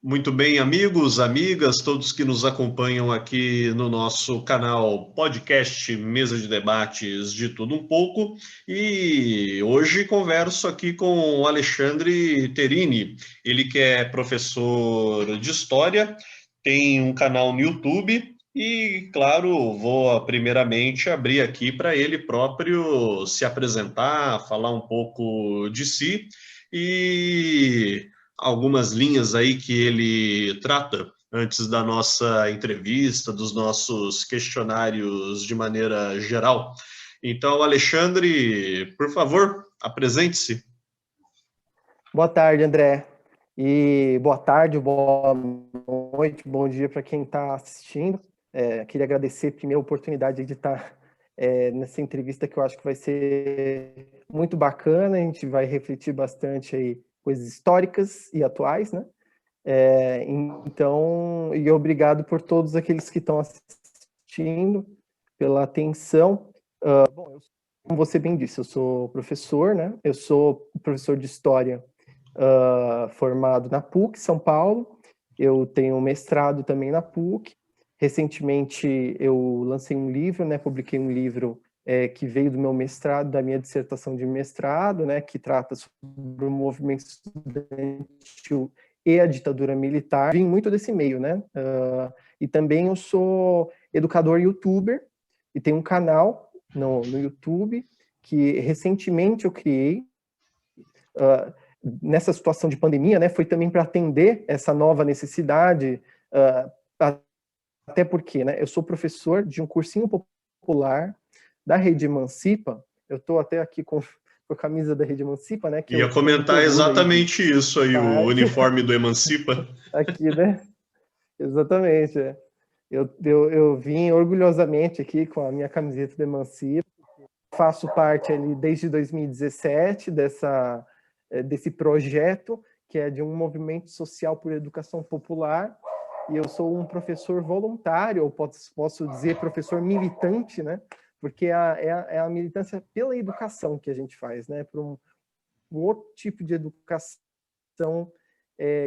Muito bem, amigos, amigas, todos que nos acompanham aqui no nosso canal podcast Mesa de Debates de Tudo Um Pouco. E hoje converso aqui com o Alexandre Terini, ele que é professor de História, tem um canal no YouTube e, claro, vou primeiramente abrir aqui para ele próprio se apresentar, falar um pouco de si e algumas linhas aí que ele trata antes da nossa entrevista, dos nossos questionários de maneira geral. Então, Alexandre, por favor, apresente-se. Boa tarde, André. E boa tarde, boa noite, bom dia para quem está assistindo. Queria agradecer primeiro a oportunidade de estar nessa entrevista que eu acho que vai ser muito bacana. A gente vai refletir bastante aí coisas históricas e atuais, né? Então, e obrigado por todos aqueles que estão assistindo, pela atenção. Bom, como você bem disse, eu sou professor, né? Eu sou professor de História formado na PUC, São Paulo. Eu tenho mestrado também na PUC. Recentemente, eu lancei um livro, né? Publiquei um livro que veio do meu mestrado, da minha dissertação de mestrado, né? Que trata sobre o movimento estudantil e a ditadura militar. Vim muito desse meio, né? E também eu sou educador youtuber e tenho um canal no YouTube que recentemente eu criei nessa situação de pandemia, né? Foi também para atender essa nova necessidade, até porque, né? Eu sou professor de um cursinho popular da Rede Emancipa. Eu estou até aqui com a camisa da Rede Emancipa, né? Que Ia eu tenho muito comentar orgulho aí de exatamente isso aí, o estar uniforme do Emancipa. aqui, né? Exatamente. Eu vim orgulhosamente aqui com a minha camiseta do Emancipa. Faço parte ali desde 2017 desse projeto, que é de um movimento social por educação popular, e eu sou um professor voluntário, ou posso dizer professor militante, né? Porque é a militância pela educação que a gente faz, né? Para um outro tipo de educação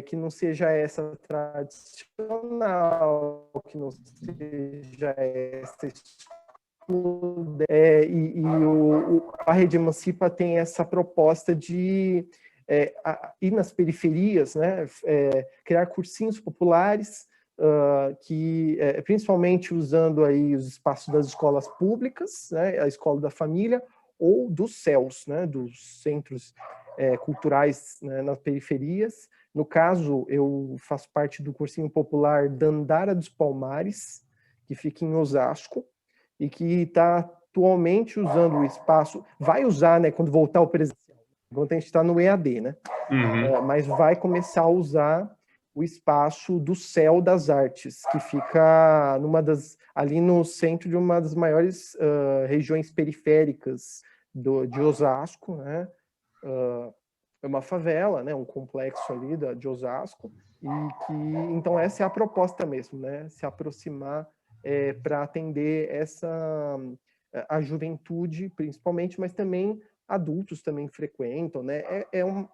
que não seja essa tradicional, que não seja essa a Rede Emancipa tem essa proposta de ir nas periferias, né, criar cursinhos populares, que principalmente usando aí os espaços das escolas públicas, né, a escola da família, ou dos CELS, né, dos centros culturais, né, nas periferias. No caso, eu faço parte do cursinho popular Dandara dos Palmares, que fica em Osasco, e que está atualmente usando o espaço, vai usar, né, quando voltar ao presencial, enquanto a gente está no EAD, né? Mas vai começar a usar o espaço do Céu das Artes, que fica ali no centro de uma das maiores regiões periféricas de Osasco, né? É uma favela, né? Um complexo ali de Osasco, e que então essa é a proposta mesmo, né? Se aproximar para atender a juventude, principalmente, mas também adultos também frequentam, né?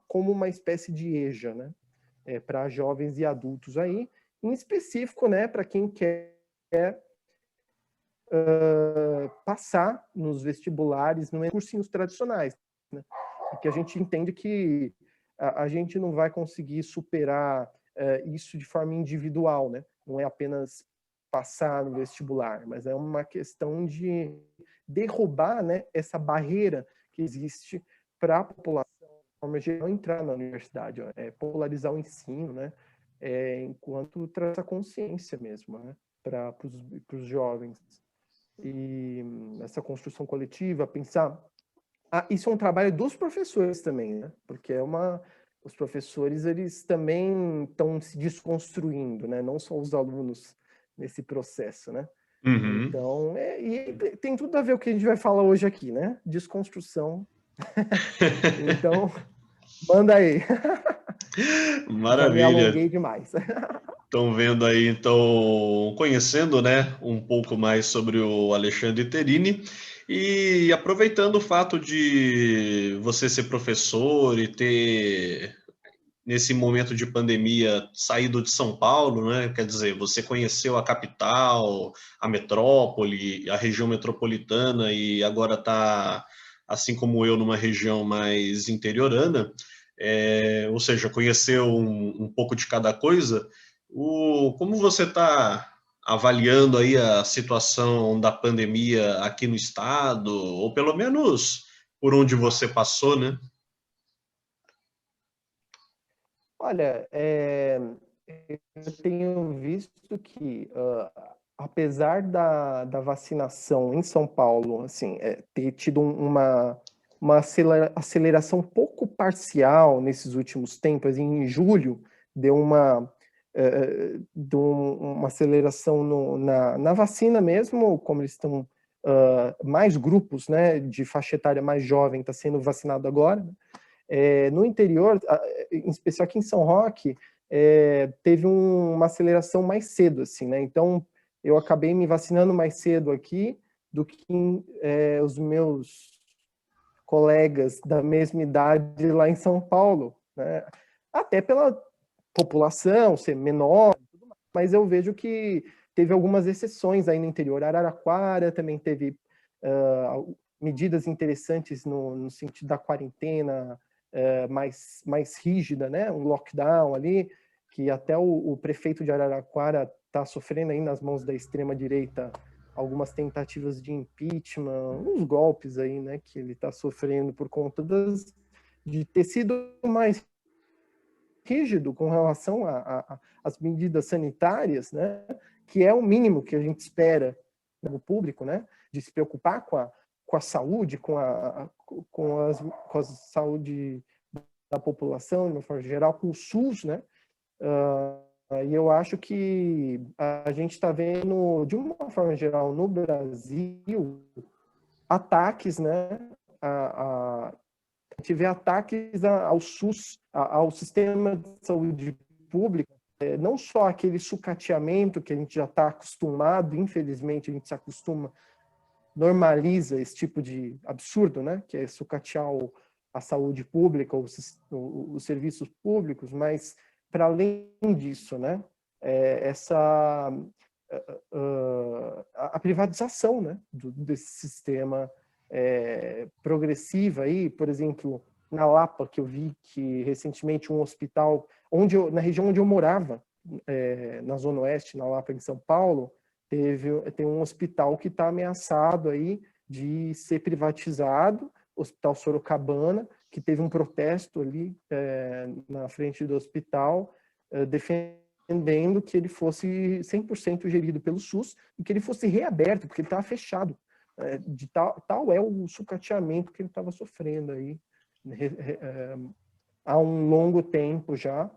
Como uma espécie de EJA, né? Para jovens e adultos aí, em específico, né? Para quem quer passar nos vestibulares, nos cursinhos tradicionais, né? Porque a gente entende que a gente não vai conseguir superar isso de forma individual, né? Não é apenas passar no vestibular, mas é uma questão de derrubar, né, essa barreira que existe para a população, de forma geral, entrar na universidade, popularizar o ensino, né, enquanto traz a consciência mesmo, né, para os jovens. E essa construção coletiva, pensar... isso é um trabalho dos professores também, né, porque os professores, eles também estão se desconstruindo, né, não só os alunos nesse processo, né? Então, e tem tudo a ver com o que a gente vai falar hoje aqui, né? Desconstrução. Então, manda aí. Já me Maravilha. alonguei demais. Estão vendo aí, então, conhecendo, né, um pouco mais sobre o Alexandre Terini e aproveitando o fato de você ser professor e ter nesse momento de pandemia, saído de São Paulo, né? Quer dizer, você conheceu a capital, a metrópole, a região metropolitana e agora está, assim como eu, numa região mais interiorana, ou seja, conheceu um pouco de cada coisa. Como você está avaliando aí a situação da pandemia aqui no estado, ou pelo menos por onde você passou, né? Olha, eu tenho visto que, apesar da vacinação em São Paulo, assim, ter tido uma aceleração um pouco parcial nesses últimos tempos, em julho deu uma aceleração na vacina mesmo, como eles estão, mais grupos, né, de faixa etária mais jovem está sendo vacinado agora, né? No interior, em especial aqui em São Roque, teve uma aceleração mais cedo, assim, né? Então, eu acabei me vacinando mais cedo aqui do que os meus colegas da mesma idade lá em São Paulo, né? Até pela população ser menor, mas eu vejo que teve algumas exceções aí no interior. Araraquara também teve medidas interessantes no sentido da quarentena, mais rígida, né? Um lockdown ali, que até o prefeito de Araraquara está sofrendo aí nas mãos da extrema-direita algumas tentativas de impeachment, uns golpes aí, né? Que ele está sofrendo por conta de ter sido mais rígido com relação às medidas sanitárias, né? Que é o mínimo que a gente espera do público, né? De se preocupar com a saúde, com a saúde da população, de uma forma geral, com o SUS, né? E eu acho que a gente está vendo, de uma forma geral, no Brasil, ataques, né? A gente vê ataques ao SUS, ao sistema de saúde pública, não só aquele sucateamento que a gente já está acostumado, infelizmente a gente se acostuma, normaliza esse tipo de absurdo, né? Que é sucatear a saúde pública, os serviços públicos, mas para além disso, né? A privatização, né? Desse sistema progressiva aí, por exemplo, na Lapa, que eu vi que recentemente um hospital, na região onde eu morava, na Zona Oeste, na Lapa, em São Paulo, tem um hospital que está ameaçado aí de ser privatizado, Hospital Sorocabana, que teve um protesto ali na frente do hospital, defendendo que ele fosse 100% gerido pelo SUS e que ele fosse reaberto, porque ele estava fechado. De tal é o sucateamento que ele estava sofrendo aí há um longo tempo já.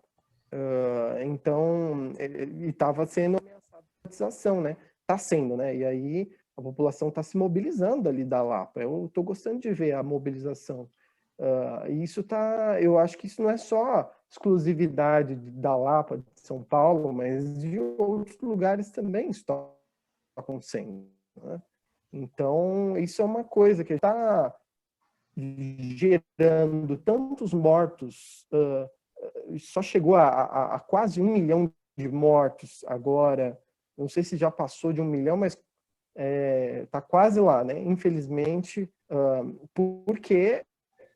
Então, ele estava sendo ameaçado de privatização, né? Está sendo, né? E aí a população está se mobilizando ali da Lapa. Eu estou gostando de ver a mobilização. E isso tá, eu acho que isso não é só exclusividade da Lapa, de São Paulo, mas de outros lugares também está acontecendo, né? Então, isso é uma coisa que está gerando tantos mortos, só chegou a quase 1 milhão de mortos agora, não sei se já passou de 1 milhão, mas está quase lá, né? Infelizmente, porque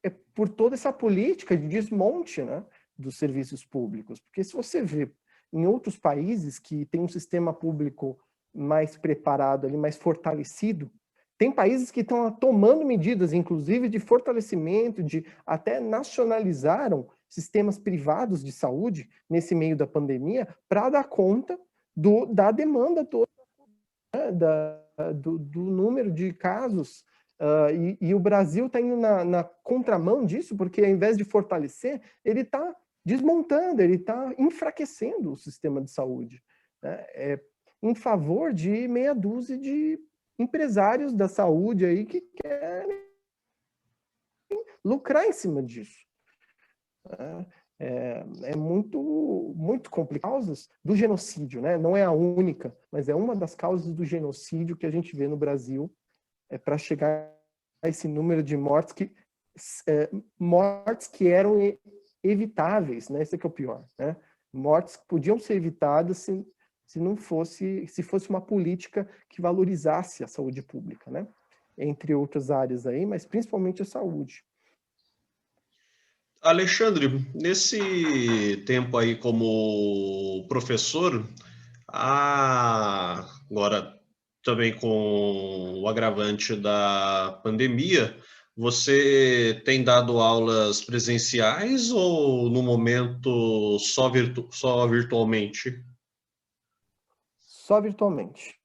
é por toda essa política de desmonte, né, dos serviços públicos. Porque se você vê em outros países que tem um sistema público mais preparado, ali, mais fortalecido, tem países que estão tomando medidas, inclusive, de fortalecimento, de até nacionalizaram sistemas privados de saúde nesse meio da pandemia para dar conta da demanda toda, né, do número de casos. E o Brasil está indo na contramão disso, porque ao invés de fortalecer, ele está desmontando, ele está enfraquecendo o sistema de saúde, né? Em favor de meia dúzia de empresários da saúde aí que querem lucrar em cima disso. É muito, muito complicado. Causas do genocídio, né? Não é a única, mas é uma das causas do genocídio que a gente vê no Brasil, para chegar a esse número de mortes que eram evitáveis, né? Esse é que é o pior, né? Mortes que podiam ser evitadas se fosse uma política que valorizasse a saúde pública, né? Entre outras áreas aí, mas principalmente a saúde. Alexandre, nesse tempo aí como professor, agora também com o agravante da pandemia, você tem dado aulas presenciais ou no momento só virtualmente? Só virtualmente.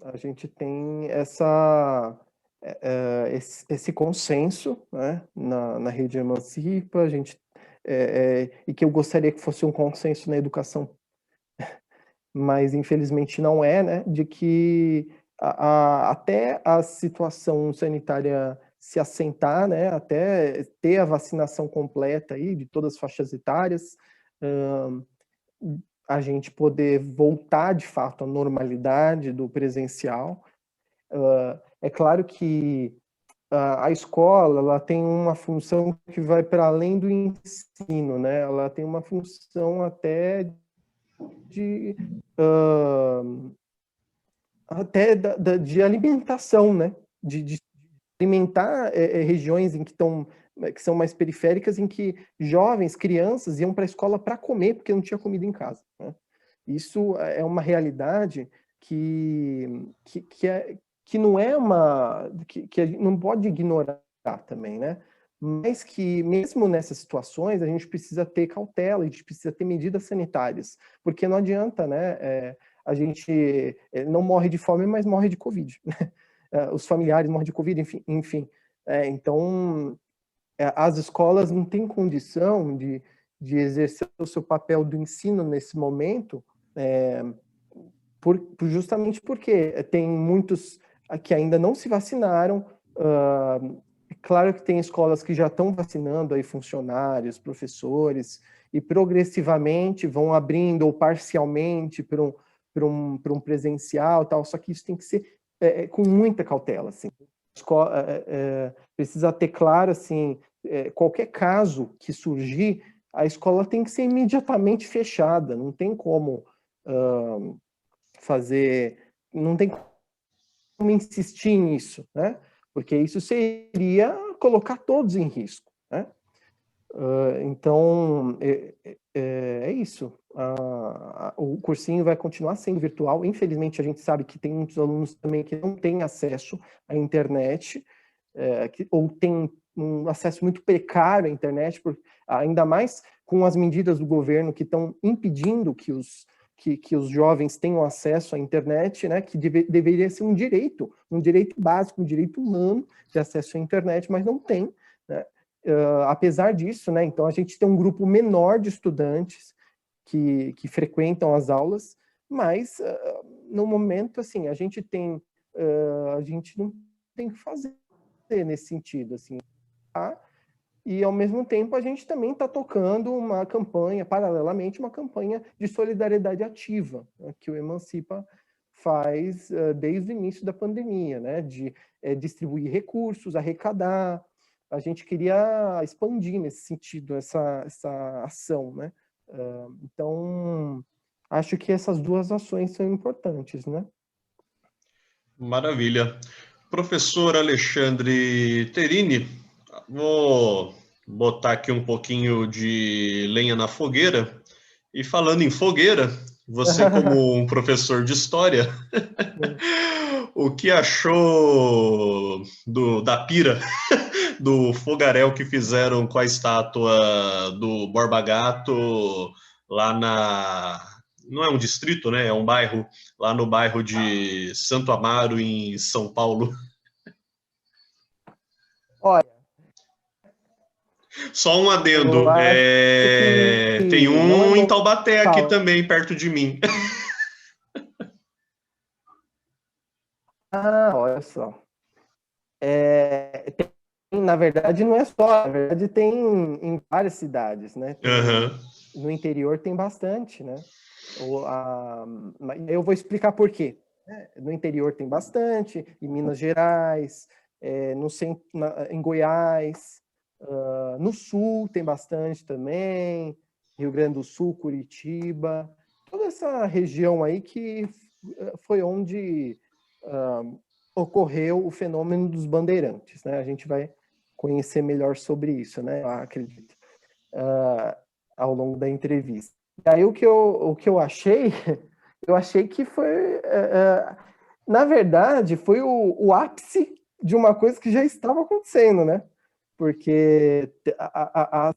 A gente tem esse consenso, né, na rede Emancipa, e que eu gostaria que fosse um consenso na educação, mas infelizmente não é, né, de que até a situação sanitária se assentar, né, até ter a vacinação completa aí de todas as faixas etárias, a gente poder voltar de fato à normalidade do presencial. É claro que a escola ela tem uma função que vai para além do ensino, né? Ela tem uma função até de de alimentação, né? De alimentar regiões em que são mais periféricas, em que jovens, crianças iam para a escola para comer porque não tinha comida em casa, né? Isso é uma realidade que não é que a gente não pode ignorar também, né? Mas que mesmo nessas situações a gente precisa ter cautela, a gente precisa ter medidas sanitárias, porque não adianta, né? A gente não morre de fome, mas morre de Covid, né? Os familiares morrem de Covid, enfim. Então, as escolas não têm condição de exercer o seu papel do ensino nesse momento, justamente porque tem muitos que ainda não se vacinaram. Claro que tem escolas que já estão vacinando aí funcionários, professores, e progressivamente vão abrindo ou parcialmente para um presencial, tal. Só que isso tem que ser com muita cautela, assim. Precisa ter claro, assim, qualquer caso que surgir, a escola tem que ser imediatamente fechada. Não tem como não tem como insistir nisso, né? Porque isso seria colocar todos em risco, né? Então, é isso. O cursinho vai continuar sendo virtual. Infelizmente, a gente sabe que tem muitos alunos também que não têm acesso à internet, ou têm um acesso muito precário à internet, ainda mais com as medidas do governo que estão impedindo que os jovens tenham acesso à internet, né, que deveria ser um direito básico, um direito humano de acesso à internet, mas não tem, né? Apesar disso, né, então a gente tem um grupo menor de estudantes que frequentam as aulas, mas no momento, assim, a gente não tem o que fazer nesse sentido, assim, tá? E, ao mesmo tempo, a gente também está tocando uma campanha, paralelamente, uma campanha de solidariedade ativa, né, que o Emancipa faz desde o início da pandemia, né, de distribuir recursos, arrecadar. A gente queria expandir nesse sentido essa ação, né? Então, acho que essas duas ações são importantes, né? Maravilha. Professor Alexandre Terini, vou botar aqui um pouquinho de lenha na fogueira. E falando em fogueira, você como um professor de história, o que achou da pira, do fogaréu que fizeram com a estátua do Borba Gato lá não é um distrito, né? É um bairro, lá no bairro de Santo Amaro, em São Paulo. Olha, Só um eu adendo, acho tem que não é um em bom. Taubaté aqui Fala. também, perto de mim. Olha só. Na verdade, não é só, na verdade tem em várias cidades, né? Uhum. No interior tem bastante, né? Eu vou explicar por quê. No interior tem bastante, em Minas Gerais, em Goiás. No Sul tem bastante também, Rio Grande do Sul, Curitiba, toda essa região aí que foi onde ocorreu o fenômeno dos bandeirantes, né? A gente vai conhecer melhor sobre isso, né? Eu acredito, ao longo da entrevista. E aí o que eu achei, eu achei que foi, na verdade, foi o ápice de uma coisa que já estava acontecendo, né? Porque as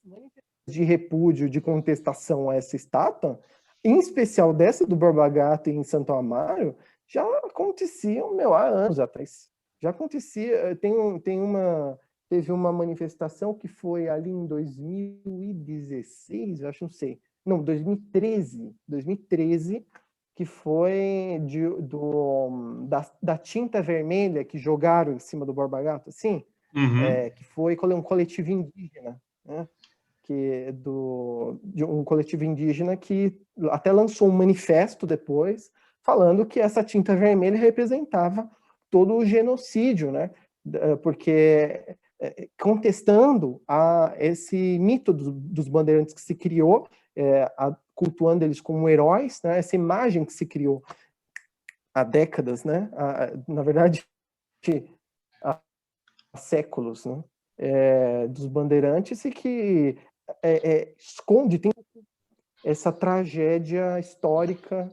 de repúdio, de contestação a essa estátua, em especial dessa do Borba Gato em Santo Amaro, já aconteciam, há anos atrás. Já acontecia, teve uma manifestação que foi ali em 2016, eu acho, não sei. Não, 2013, que foi da tinta vermelha que jogaram em cima do Borba Gato, assim, que foi um coletivo indígena, né? De um coletivo indígena que até lançou um manifesto depois, falando que essa tinta vermelha representava todo o genocídio, né? Porque contestando esse mito dos bandeirantes que se criou, cultuando eles como heróis, né? Essa imagem que se criou há décadas, né? Na verdade, há séculos, né? Dos bandeirantes, e que esconde, tem essa tragédia histórica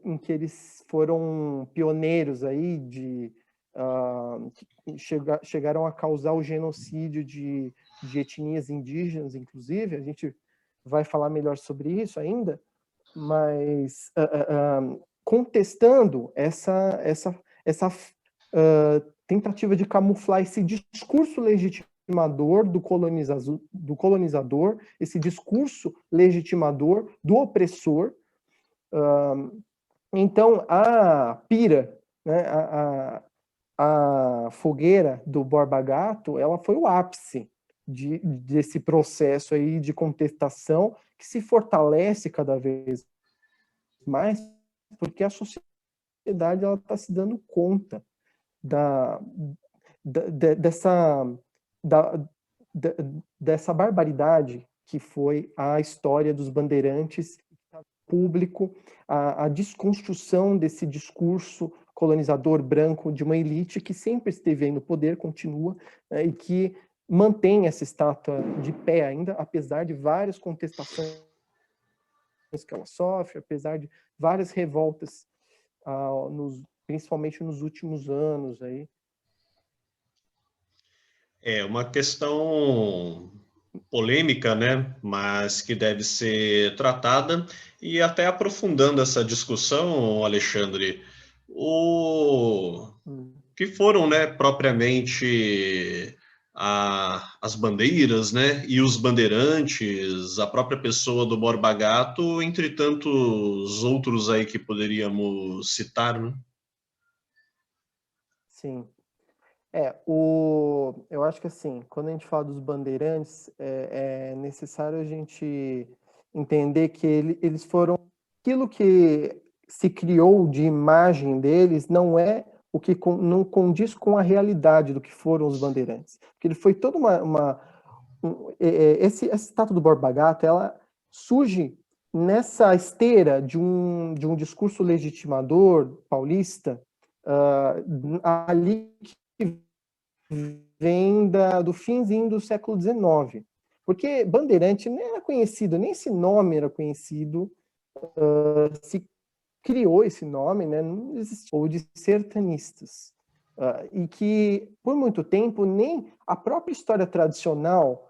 em que eles foram pioneiros aí que chegaram a causar o genocídio de etnias indígenas, inclusive. A gente vai falar melhor sobre isso ainda, mas contestando essa tentativa de camuflar esse discurso legitimador do colonizador, esse discurso legitimador do opressor. Então, a pira, né, a fogueira do Borba Gato, ela foi o ápice desse processo aí de contestação, que se fortalece cada vez mais, porque a sociedade está se dando conta dessa barbaridade que foi a história dos bandeirantes público, a desconstrução desse discurso colonizador branco de uma elite que sempre esteve aí no poder, continua, né, e que mantém essa estátua de pé ainda, apesar de várias contestações que ela sofre, apesar de várias revoltas, principalmente nos últimos anos aí. É uma questão polêmica, né? Mas que deve ser tratada. E até aprofundando essa discussão, Alexandre, o que foram, né, propriamente as bandeiras, né, e os bandeirantes, a própria pessoa do Borba Gato, entre tantos outros aí que poderíamos citar, né? Sim. Eu acho que assim, quando a gente fala dos bandeirantes, é necessário a gente entender que eles foram aquilo que se criou de imagem deles, não é o que não condiz com a realidade do que foram os bandeirantes. Porque ele foi toda essa estátua do Borba Gato, ela surge nessa esteira de um discurso legitimador paulista, ali que vem do finzinho do século XIX. Porque bandeirante nem era conhecido, nem esse nome era conhecido, se criou esse nome, né, ou de sertanistas. E que, por muito tempo, nem a própria história tradicional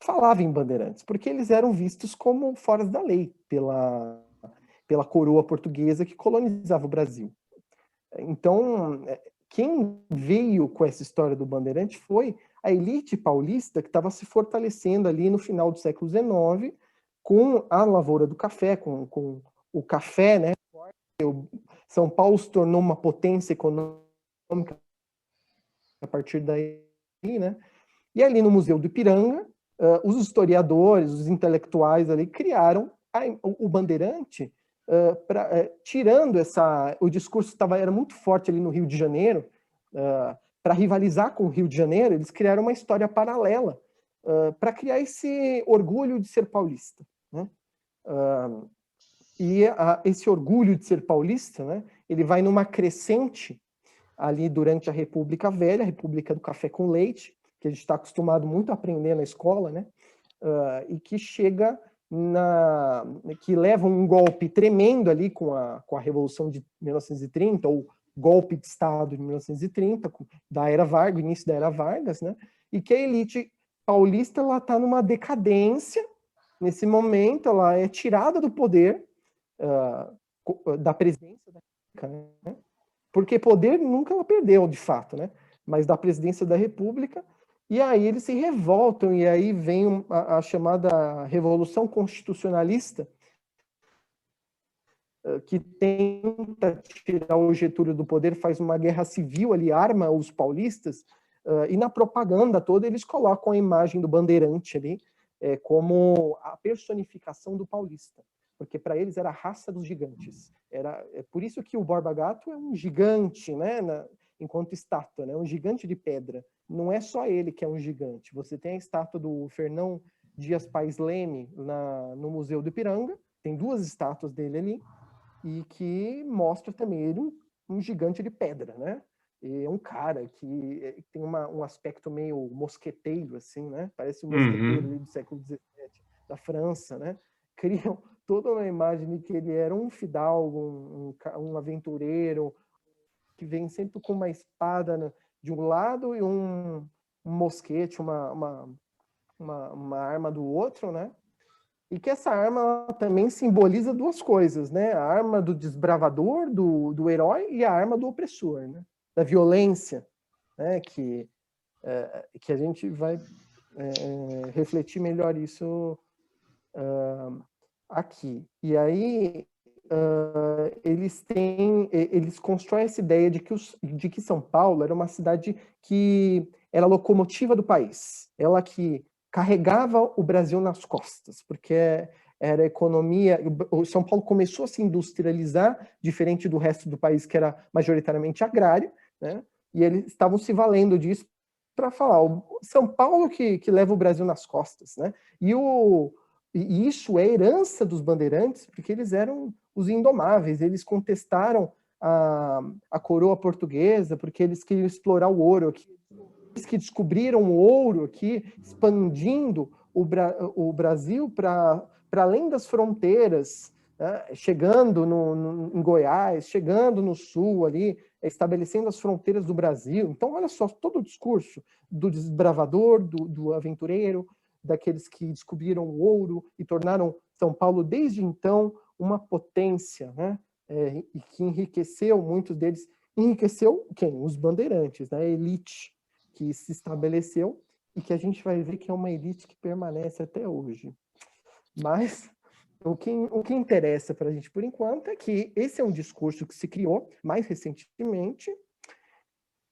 falava em bandeirantes, porque eles eram vistos como fora da lei pela coroa portuguesa que colonizava o Brasil. Então, quem veio com essa história do bandeirante foi a elite paulista, que estava se fortalecendo ali no final do século XIX, com a lavoura do café, com o café, né? São Paulo se tornou uma potência econômica a partir daí, né? E ali no Museu do Ipiranga, os historiadores, os intelectuais ali criaram o bandeirante, tirando o discurso era muito forte ali no Rio de Janeiro, para rivalizar com o Rio de Janeiro, eles criaram uma história paralela para criar esse orgulho de ser paulista, né? Esse orgulho de ser paulista, né, ele vai numa crescente ali durante a República Velha, a República do Café com Leite, que a gente está acostumado muito a aprender na escola, né? E que chega que leva um golpe tremendo ali com a Revolução de 1930, ou golpe de Estado de 1930, da Era Vargas, início da Era Vargas, né? E que a elite paulista está numa decadência nesse momento, ela é tirada do poder da presidência da República, né? Porque poder nunca ela perdeu, de fato, né? Mas da presidência da República, e aí eles se revoltam, e aí vem a chamada Revolução Constitucionalista, que tenta tirar o Getúlio do poder, faz uma guerra civil ali, arma os paulistas, e na propaganda toda eles colocam a imagem do bandeirante ali, como a personificação do paulista, porque para eles era a raça dos gigantes. É por isso que o Borba Gato é um gigante, né, enquanto estátua, né, um gigante de pedra. Não é só ele que é um gigante. Você tem a estátua do Fernão Dias Pais Leme no Museu do Ipiranga, tem 2 estátuas dele ali, e que mostra também ele um gigante de pedra, né? E é um cara que tem um aspecto meio mosqueteiro, assim, né? Parece um mosqueteiro ali do século XVII, da França, né? Criam toda uma imagem de que ele era um fidalgo, um aventureiro, que vem sempre com uma espada de um lado e um mosquete, uma arma do outro, né? E que essa arma também simboliza 2 coisas, né? A arma do desbravador, do herói, e a arma do opressor, né? Da violência, né? Que a gente vai refletir melhor isso aqui. E aí eles constroem essa ideia de que São Paulo era uma cidade que era a locomotiva do país, ela que carregava o Brasil nas costas, porque era a economia. O São Paulo começou a se industrializar, diferente do resto do país, que era majoritariamente agrário, né? E eles estavam se valendo disso para falar, o São Paulo que leva o Brasil nas costas, né? E isso é herança dos bandeirantes, porque eles eram os indomáveis, eles contestaram a coroa portuguesa, porque eles queriam explorar o ouro aqui. Eles que descobriram o ouro aqui, expandindo o Brasil para além das fronteiras, né? Chegando em Goiás, chegando no sul ali, estabelecendo as fronteiras do Brasil. Então, olha só, todo o discurso do desbravador, do aventureiro, daqueles que descobriram o ouro e tornaram São Paulo, desde então, uma potência, né? E que enriqueceu, muitos deles, enriqueceu quem? Os bandeirantes, né? A elite que se estabeleceu e que a gente vai ver que é uma elite que permanece até hoje. Mas o que interessa para a gente, por enquanto, é que esse é um discurso que se criou mais recentemente,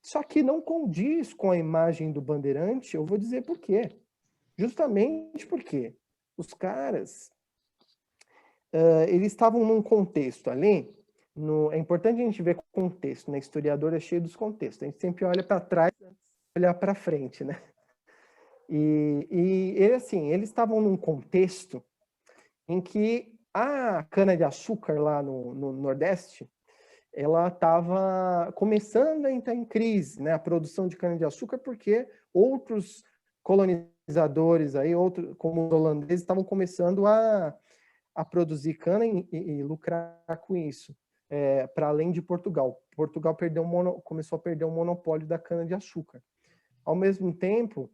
só que não condiz com a imagem do bandeirante. Eu vou dizer por quê. Justamente porque os caras eles estavam num contexto ali. É importante a gente ver contexto, né? Historiador é cheio dos contextos. A gente sempre olha para trás antes de olhar para frente, né? Assim, eles estavam num contexto em que a cana-de-açúcar lá no Nordeste, ela estava começando a entrar em crise, né? A produção de cana-de-açúcar, porque outros colonizadores aí, como os holandeses, estavam começando a produzir cana e lucrar com isso, para além de Portugal. Portugal começou a perder o monopólio da cana-de-açúcar. Ao mesmo tempo,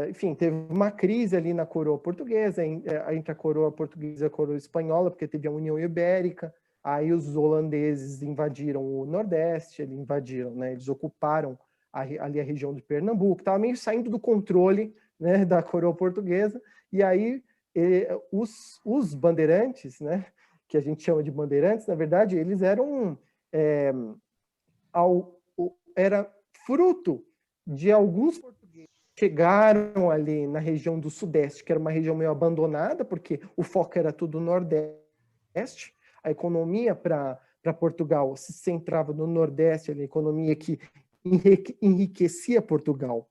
enfim, teve uma crise ali na coroa portuguesa, entre a coroa portuguesa e a coroa espanhola, porque teve a União Ibérica. Aí os holandeses invadiram o Nordeste, né, eles ocuparam ali a região de Pernambuco, estava meio saindo do controle, né, da coroa portuguesa, e aí os bandeirantes, né, que a gente chama de bandeirantes, na verdade, eles eram era fruto de alguns portugueses que chegaram ali na região do Sudeste, que era uma região meio abandonada, porque o foco era tudo no Nordeste. A economia para Portugal se centrava no Nordeste, a economia que enriquecia Portugal.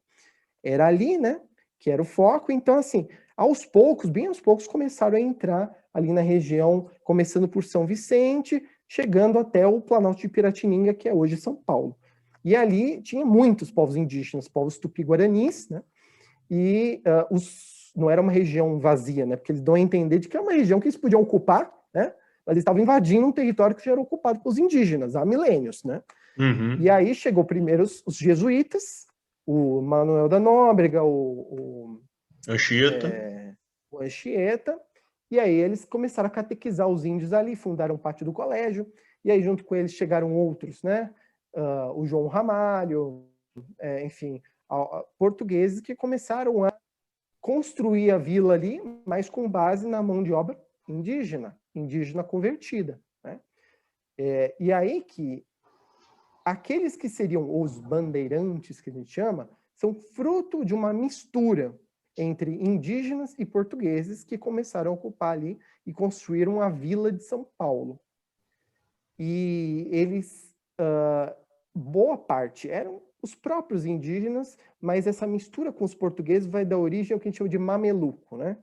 Era ali, né, que era o foco. Então, assim, aos poucos, bem aos poucos, começaram a entrar ali na região, começando por São Vicente, chegando até o Planalto de Piratininga, que é hoje São Paulo. E ali tinha muitos povos indígenas, povos tupi-guaranis, né, e não era uma região vazia, né, porque eles dão a entender de que é uma região que eles podiam ocupar, né, mas eles estavam invadindo um território que já era ocupado pelos indígenas há milênios, né. Uhum. E aí chegou primeiro os jesuítas, o Manuel da Nóbrega, o Anchieta, e aí eles começaram a catequizar os índios ali, fundaram parte do colégio, e aí junto com eles chegaram outros, né? O João Ramalho, enfim, portugueses que começaram a construir a vila ali, mas com base na mão de obra indígena convertida, né? E aí que aqueles que seriam os bandeirantes, que a gente chama, são fruto de uma mistura entre indígenas e portugueses que começaram a ocupar ali e construíram a Vila de São Paulo. E eles, boa parte, eram os próprios indígenas, mas essa mistura com os portugueses vai dar origem ao que a gente chama de mameluco, né?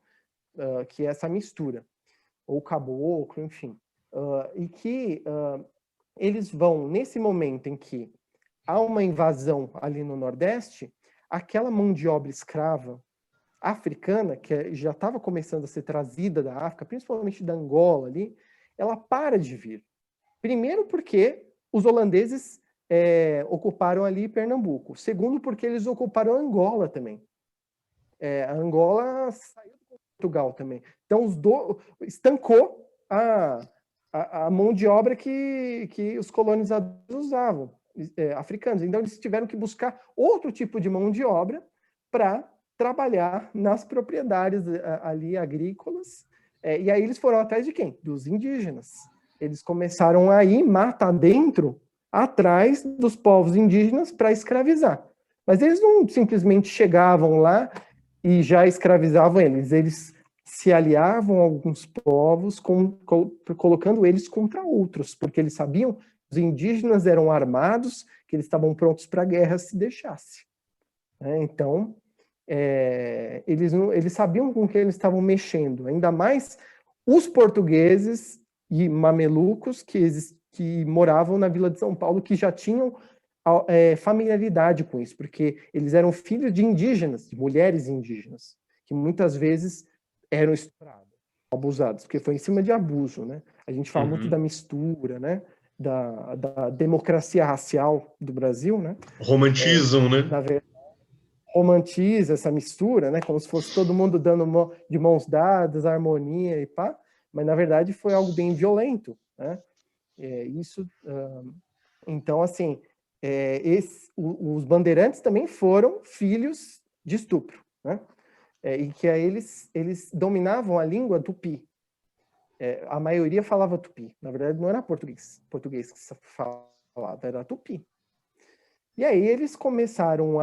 Que é essa mistura, ou caboclo, enfim. E que eles vão, nesse momento em que há uma invasão ali no Nordeste, aquela mão de obra escrava africana, que já estava começando a ser trazida da África, principalmente da Angola ali, ela para de vir. Primeiro porque os holandeses ocuparam ali Pernambuco. Segundo porque eles ocuparam Angola também. A Angola saiu de Portugal também. Então, estancou a mão de obra que os colonizadores usavam, africanos. Então, eles tiveram que buscar outro tipo de mão de obra para trabalhar nas propriedades ali agrícolas. E aí eles foram atrás de quem? Dos indígenas. Eles começaram a ir mata dentro, atrás dos povos indígenas para escravizar. Mas eles não simplesmente chegavam lá e já escravizavam eles. Eles se aliavam a alguns povos, colocando eles contra outros, porque eles sabiam que os indígenas eram armados, que eles estavam prontos para a guerra se deixasse. Então, eles sabiam com que eles estavam mexendo, ainda mais os portugueses e mamelucos que moravam na Vila de São Paulo, que já tinham familiaridade com isso, porque eles eram filhos de indígenas, de mulheres indígenas, que muitas vezes eram estupradas, abusadas, porque foi em cima de abuso, né? A gente fala muito da mistura, né? Da democracia racial do Brasil, né? Romantizam, né? Na verdade, romantiza essa mistura, né? Como se fosse todo mundo dando de mãos dadas, harmonia e pá, mas na verdade foi algo bem violento, né? Então, assim, os bandeirantes também foram filhos de estupro, né? E que aí eles dominavam a língua tupi. A maioria falava tupi. Na verdade, não era português que se falava, era tupi. E aí eles começaram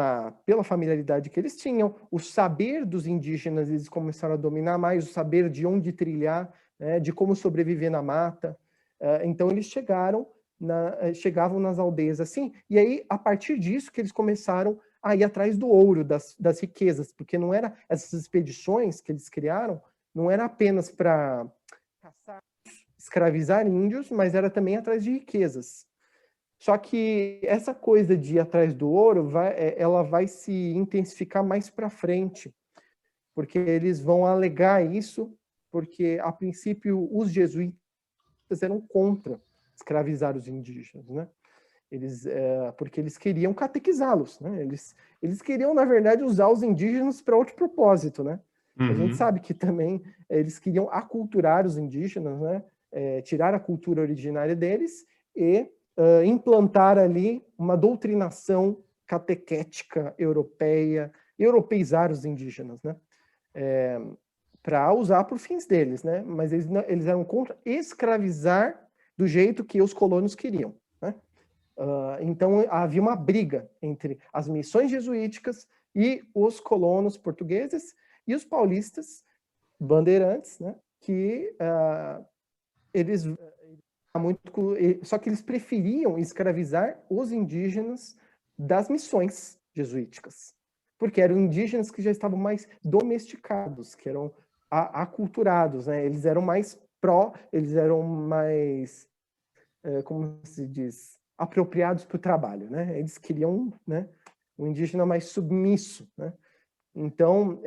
pela familiaridade que eles tinham, o saber dos indígenas, eles começaram a dominar mais, o saber de onde trilhar, né, de como sobreviver na mata. Então eles chegavam nas aldeias assim, e aí a partir disso que eles começaram a ir atrás do ouro, das riquezas, porque não era essas expedições que eles criaram, não era apenas para caçar, escravizar índios, mas era também atrás de riquezas. Só que essa coisa de ir atrás do ouro, ela vai se intensificar mais para frente, porque eles vão alegar isso, porque a princípio os jesuítas eram contra escravizar os indígenas, né? Porque eles queriam catequizá-los, né? Eles queriam, na verdade, usar os indígenas para outro propósito, né? A gente sabe que também eles queriam aculturar os indígenas, né? Tirar a cultura originária deles e implantar ali uma doutrinação catequética europeia, europeizar os indígenas, né? Para usar por fins deles, né? Mas eles eram contra escravizar do jeito que os colonos queriam, né? Então havia uma briga entre as missões jesuíticas e os colonos portugueses e os paulistas bandeirantes, né? Que só que eles preferiam escravizar os indígenas das missões jesuíticas, porque eram indígenas que já estavam mais domesticados, que eram aculturados, né? Eles eram mais eles eram mais, como se diz, apropriados para o trabalho, né? Eles queriam, né, um indígena mais submisso, né? Então,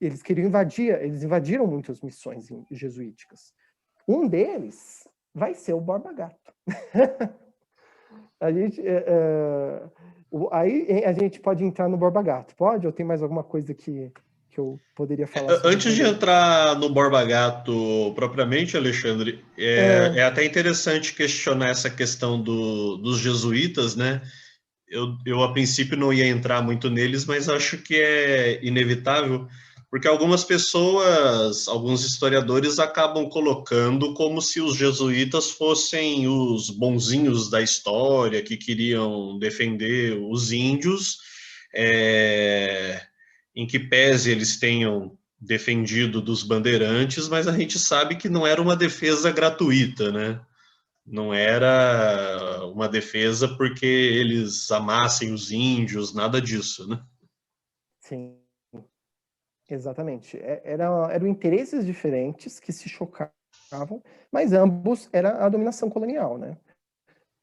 eles queriam invadir, eles invadiram muitas missões jesuíticas. Um deles vai ser o Borba Gato. Aí a gente pode entrar no Borba Gato, pode? Ou tem mais alguma coisa que eu poderia falar sobre Antes de entrar no Borba Gato propriamente, Alexandre, é até interessante questionar essa questão dos jesuítas, né? Eu, a princípio, não ia entrar muito neles, mas acho que é inevitável, porque algumas pessoas, alguns historiadores acabam colocando como se os jesuítas fossem os bonzinhos da história, que queriam defender os índios, em que pese eles tenham defendido dos bandeirantes, mas a gente sabe que não era uma defesa gratuita, né? Não era uma defesa porque eles amassem os índios, nada disso, né? Sim, exatamente. Eram interesses diferentes que se chocavam, mas ambos era a dominação colonial, né?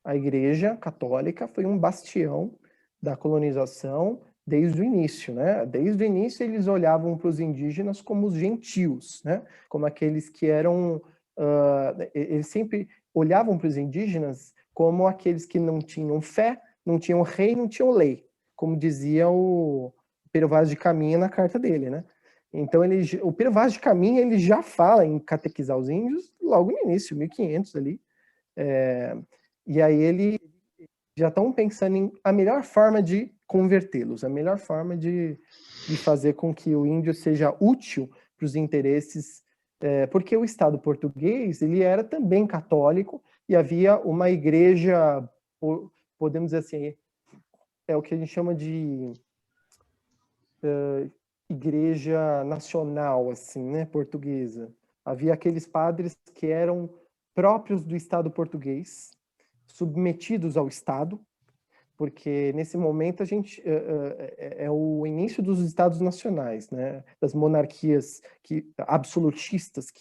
A Igreja Católica foi um bastião da colonização desde o início, né? Desde o início eles olhavam para os indígenas como os gentios, né? Como aqueles que eram, eles sempre olhavam para os indígenas como aqueles que não tinham fé, não tinham rei, não tinham lei, como dizia o Pero Vaz de Caminha na carta dele, né? Então o Pero Vaz de Caminha ele já fala em catequizar os índios logo no início, 1500 ali. E aí ele já estão pensando em a melhor forma de convertê-los, a melhor forma de fazer com que o índio seja útil para os interesses, porque o Estado português ele era também católico e havia uma igreja, podemos dizer assim, é o que a gente chama de igreja nacional, assim, né, portuguesa. Havia aqueles padres que eram próprios do Estado português, submetidos ao Estado, porque nesse momento a gente é o início dos Estados nacionais, né, das monarquias absolutistas,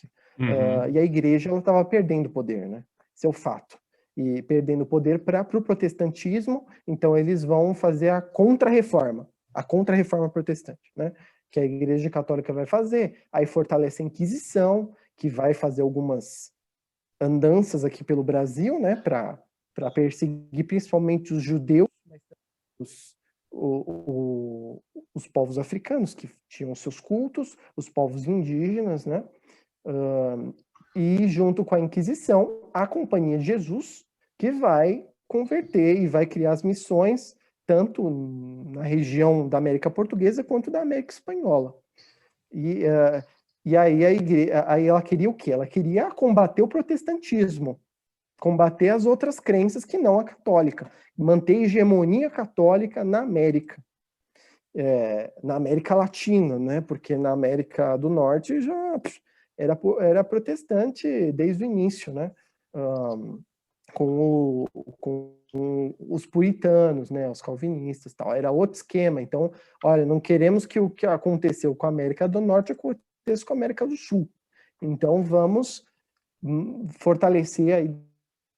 e a Igreja ela estava perdendo poder, né, esse é o fato, e perdendo poder para o protestantismo, então eles vão fazer a contra-reforma protestante, né, que a Igreja Católica vai fazer, aí fortalece a Inquisição, que vai fazer algumas andanças aqui pelo Brasil, né, para perseguir principalmente os judeus, os povos africanos que tinham seus cultos, os povos indígenas, né, e junto com a Inquisição, a Companhia de Jesus, que vai converter e vai criar as missões tanto na região da América Portuguesa quanto da América Espanhola. E aí aí ela queria o quê? Ela queria combater o protestantismo, combater as outras crenças que não a católica, manter a hegemonia católica na América, na América Latina, né? Porque na América do Norte já era protestante desde o início, né? Com os puritanos, né? Os calvinistas, tal. Era outro esquema. Então, olha, não queremos que o que aconteceu com a América do Norte aconteça com a América do Sul. Então, vamos fortalecer aí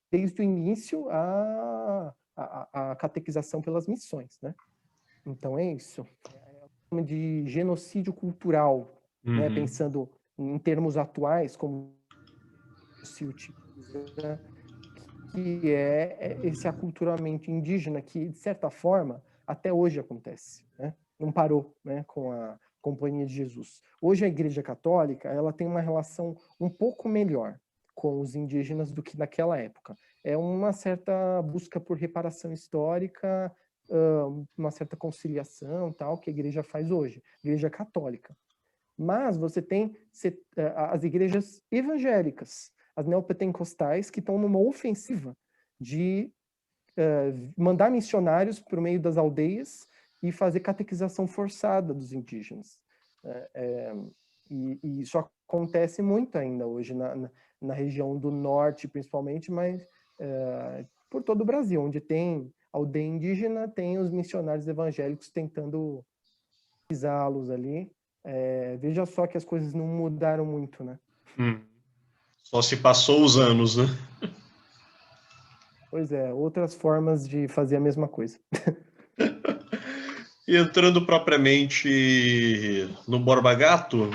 desde o início a catequização pelas missões, né? Então é isso. É de genocídio cultural, né? Pensando em termos atuais, como se utiliza, que é esse aculturamento indígena que, de certa forma, até hoje acontece, né? Não parou, né, com a Companhia de Jesus. Hoje a Igreja Católica ela tem uma relação um pouco melhor com os indígenas do que naquela época. É uma certa busca por reparação histórica, uma certa conciliação, tal, que a Igreja faz hoje, Igreja Católica. Mas você tem as igrejas evangélicas, as neopentecostais, que estão numa ofensiva de mandar missionários por meio das aldeias e fazer catequização forçada dos indígenas. E isso acontece muito ainda hoje na região do norte, principalmente, mas por todo o Brasil, onde tem aldeia indígena, tem os missionários evangélicos tentando pisá-los ali. Veja só que as coisas não mudaram muito, né? Só se passou os anos, né? Pois é, outras formas de fazer a mesma coisa. E entrando propriamente no Borba Gato,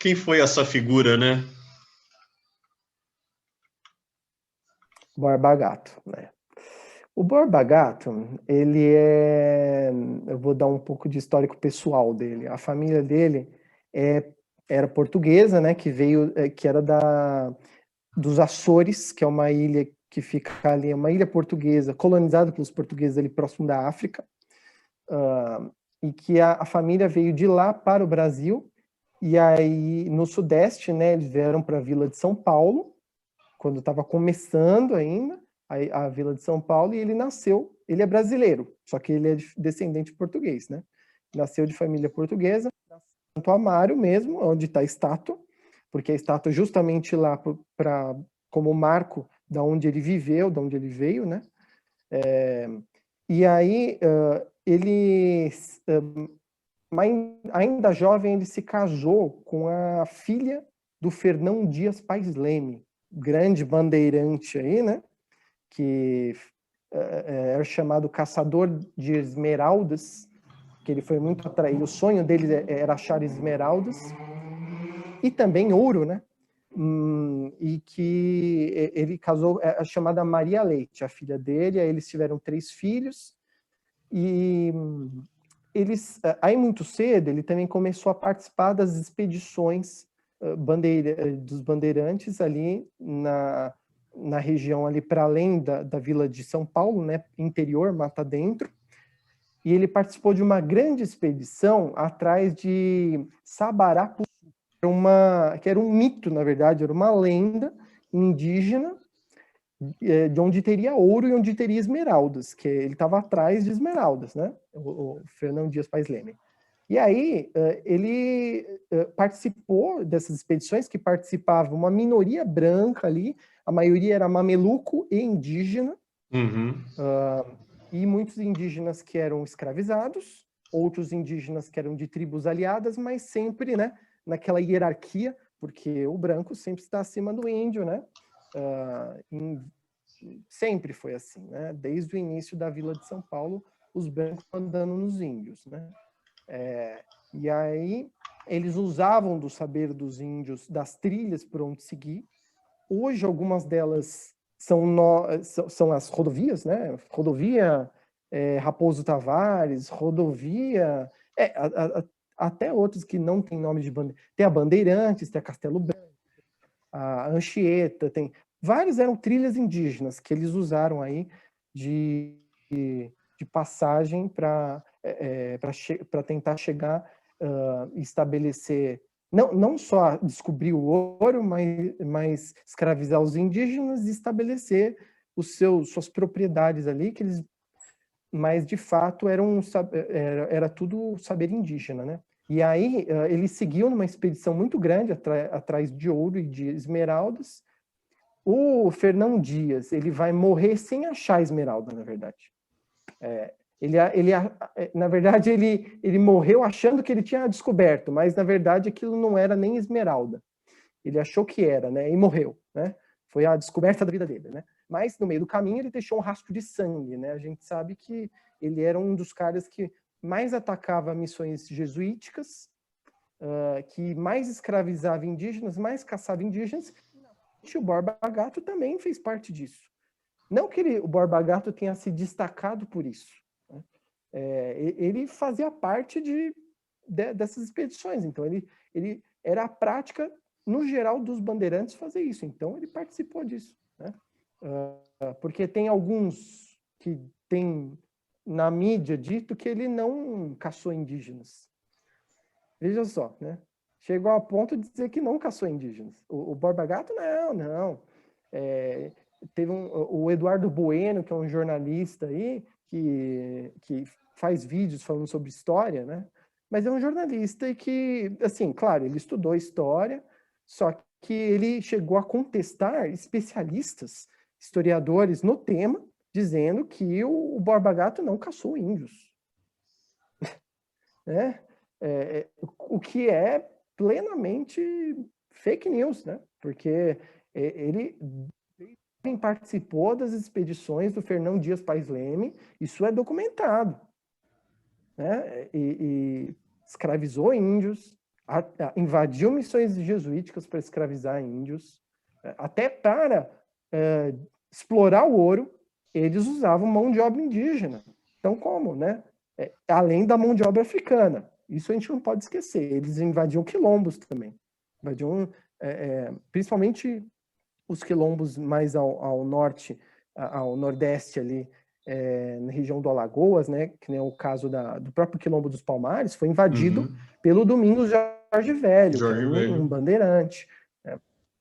quem foi essa figura, né? Borba Gato, né? O Borba Gato, eu vou dar um pouco de histórico pessoal dele. A família dele era portuguesa, né? Que era dos Açores, que é uma ilha que fica ali, uma ilha portuguesa, colonizada pelos portugueses ali próximo da África, e que a família veio de lá para o Brasil, e aí no Sudeste, né? Eles vieram para a Vila de São Paulo, quando estava começando ainda, a Vila de São Paulo, e ele é brasileiro, só que ele é descendente português, né? Nasceu de família portuguesa, Santo Amaro mesmo, onde está a estátua, porque a estátua é justamente lá como marco da onde ele viveu, da onde ele veio, né? E aí, ainda jovem, ele se casou com a filha do Fernão Dias Pais Leme, grande bandeirante aí, né? Que era chamado Caçador de Esmeraldas, que ele foi muito atraído. O sonho dele era achar esmeraldas e também ouro, né? E que ele casou a chamada Maria Leite, a filha dele. Aí eles tiveram 3 filhos e aí muito cedo ele também começou a participar das expedições dos bandeirantes ali na região ali para além da Vila de São Paulo, né, interior, mata dentro, e ele participou de uma grande expedição atrás de Sabarapuçu, que era um mito, na verdade, era uma lenda indígena de onde teria ouro e onde teria esmeraldas, que ele estava atrás de esmeraldas, né, o Fernão Dias Pais Leme. E aí, ele participou dessas expedições, que participava uma minoria branca ali, a maioria era mameluco e indígena, e muitos indígenas que eram escravizados, outros indígenas que eram de tribos aliadas, mas sempre, né, naquela hierarquia, porque o branco sempre está acima do índio, né? Sempre foi assim, né? Desde o início da Vila de São Paulo, os brancos mandando nos índios, né? E aí eles usavam do saber dos índios, das trilhas por onde seguir. Hoje algumas delas são as rodovias, né? Rodovia Raposo Tavares, rodovia até outros que não tem nome de bandeira. Tem a Bandeirantes, tem a Castelo Branco, a Anchieta, tem vários, eram trilhas indígenas que eles usaram aí de passagem para tentar chegar e estabelecer, não só descobrir o ouro, mas escravizar os indígenas e estabelecer suas propriedades ali, mas de fato era tudo saber indígena, né? E aí ele seguiu numa expedição muito grande atrás de ouro e de esmeraldas. O Fernão Dias, ele vai morrer sem achar esmeralda, na verdade. Na verdade, ele morreu achando que ele tinha descoberto, mas na verdade aquilo não era nem esmeralda. Ele achou que era, né? E morreu, né? Foi a descoberta da vida dele, né? Mas no meio do caminho ele deixou um rastro de sangue, né? A gente sabe que ele era um dos caras que mais atacava missões jesuíticas, que mais escravizava indígenas, mais caçava indígenas. E o Borba Gato também fez parte disso. Não que o Borba Gato tenha se destacado por isso. Né? Ele fazia parte dessas expedições. Então, ele era a prática, no geral, dos bandeirantes fazer isso. Então, ele participou disso. Né? Porque tem alguns que tem na mídia dito que ele não caçou indígenas. Veja só, né? Chegou a ponto de dizer que não caçou indígenas. O Borba Gato, não. Teve o Eduardo Bueno, que é um jornalista aí, que faz vídeos falando sobre história, né? Mas é um jornalista que, assim, claro, ele estudou história, só que ele chegou a contestar especialistas, historiadores no tema, dizendo que o Borba Gato não caçou índios. Né? O que é plenamente fake news, né? Porque ele participou das expedições do Fernão Dias Pais Leme, isso é documentado, né? E escravizou índios, invadiu missões jesuíticas para escravizar índios, até para explorar o ouro, eles usavam mão de obra indígena. Então, como, né? Além da mão de obra africana. Isso a gente não pode esquecer. Eles invadiam quilombos também. Invadiam, principalmente os quilombos mais ao norte, ao nordeste ali, na região do Alagoas, né? Que nem o caso do próprio quilombo dos Palmares, foi invadido pelo Domingos Jorge Velho, que era um bandeirante.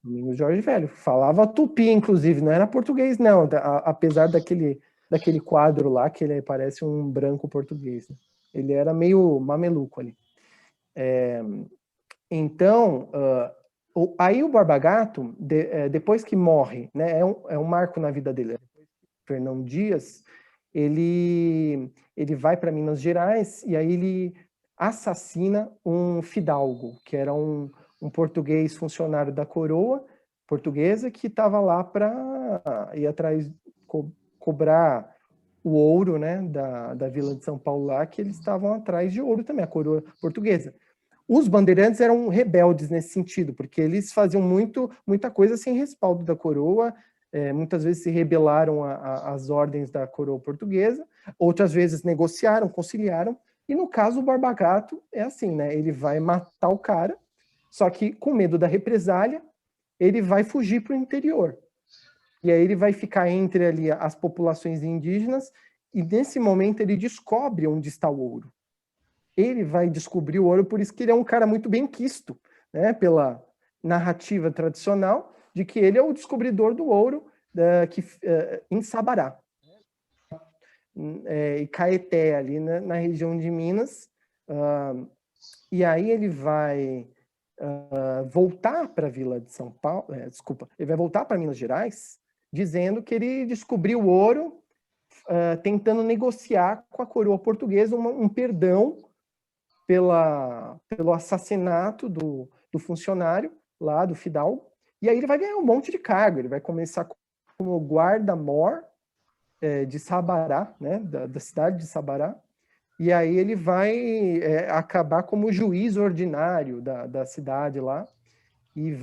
Domingos Jorge Velho. Falava tupi, inclusive, não era português, não, apesar daquele quadro lá, que ele parece um branco português. Né? Ele era meio mameluco ali. Então, aí o Borba Gato, depois que morre, né, é um marco na vida dele. Fernão Dias, ele vai para Minas Gerais e aí ele assassina um fidalgo, que era um português funcionário da coroa portuguesa que estava lá para ir atrás, cobrar o ouro, né, da Vila de São Paulo lá, que eles estavam atrás de ouro também, a coroa portuguesa. Os bandeirantes eram rebeldes nesse sentido, porque eles faziam muita coisa sem respaldo da coroa, muitas vezes se rebelaram às ordens da coroa portuguesa, outras vezes negociaram, conciliaram, e no caso o Borba Gato é assim, né, ele vai matar o cara, só que com medo da represália, ele vai fugir para o interior. E aí ele vai ficar entre ali as populações indígenas, e nesse momento ele descobre onde está o ouro. Ele vai descobrir o ouro, por isso que ele é um cara muito bem quisto, né, pela narrativa tradicional, de que ele é o descobridor do ouro em Sabará. E Caeté, ali na região de Minas. E aí ele vai voltar para a Vila de São Paulo, ele vai voltar para Minas Gerais, dizendo que ele descobriu o ouro, tentando negociar com a coroa portuguesa um perdão pelo assassinato do funcionário lá, do fidalgo, e aí ele vai ganhar um monte de cargo, ele vai começar como guarda-mor de Sabará, né, da cidade de Sabará, e aí ele vai acabar como juiz ordinário da cidade lá, e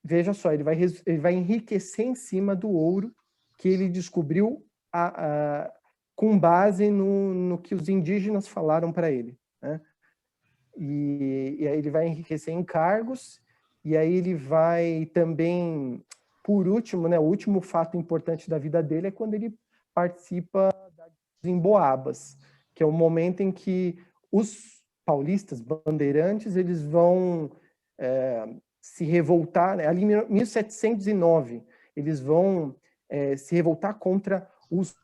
veja só, ele vai enriquecer em cima do ouro que ele descobriu com base no que os indígenas falaram para ele. Né? E aí ele vai enriquecer em cargos, e aí ele vai também, por último, né, o último fato importante da vida dele é quando ele participa dos Emboabas, que é o momento em que os paulistas, bandeirantes, eles vão se revoltar, né? Ali em 1709, eles vão se revoltar contra os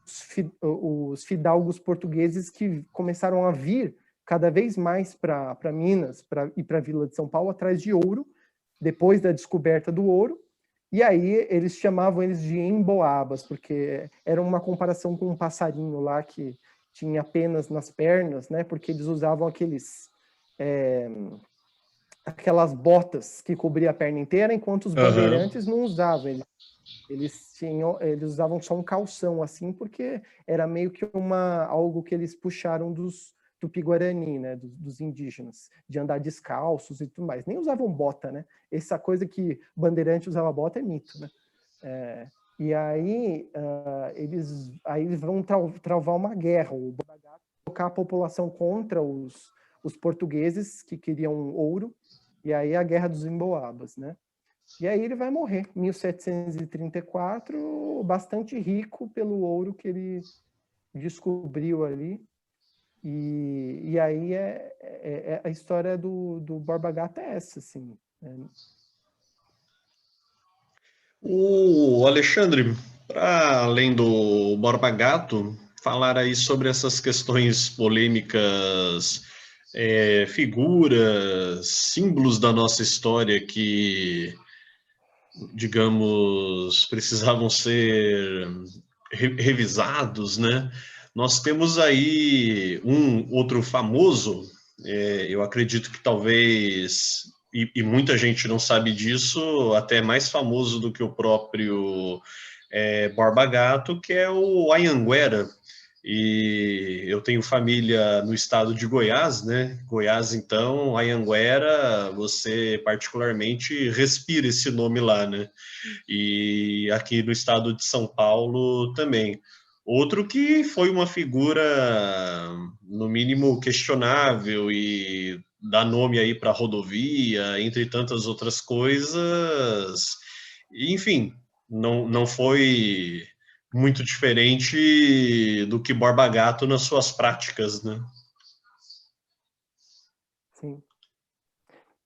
fidalgos portugueses que começaram a vir cada vez mais para Minas e para a Vila de São Paulo atrás de ouro, depois da descoberta do ouro, e aí eles chamavam eles de emboabas, porque era uma comparação com um passarinho lá que tinha penas nas pernas, né? Porque eles usavam aquelas botas que cobriam a perna inteira, enquanto os bandeirantes não usavam. Eles usavam só um calção, assim, porque era meio que algo que eles puxaram dos Tupi-Guarani, né, dos indígenas, de andar descalços e tudo mais. Nem usavam bota, né? Essa coisa que bandeirante usava bota é mito, né? E aí eles vão travar uma guerra, colocar a população contra os portugueses que queriam ouro, e aí a Guerra dos Emboabas, né? E aí ele vai morrer, 1734, bastante rico pelo ouro que ele descobriu ali. E aí a história do Borba Gato é essa, assim. O Alexandre, para além do Borba Gato, falar aí sobre essas questões polêmicas, figuras, símbolos da nossa história que, digamos, precisavam ser revisados, né? Nós temos aí um outro famoso, eu acredito que talvez, e muita gente não sabe disso, até mais famoso do que o próprio Borba Gato, que é o Anhanguera. E eu tenho família no estado de Goiás, né? Goiás, então, Anhanguera, você particularmente respira esse nome lá, né? E aqui no estado de São Paulo também. Outro que foi uma figura, no mínimo, questionável e dá nome aí para rodovia, entre tantas outras coisas. Enfim, não foi muito diferente do que Borba Gato nas suas práticas, né? Sim.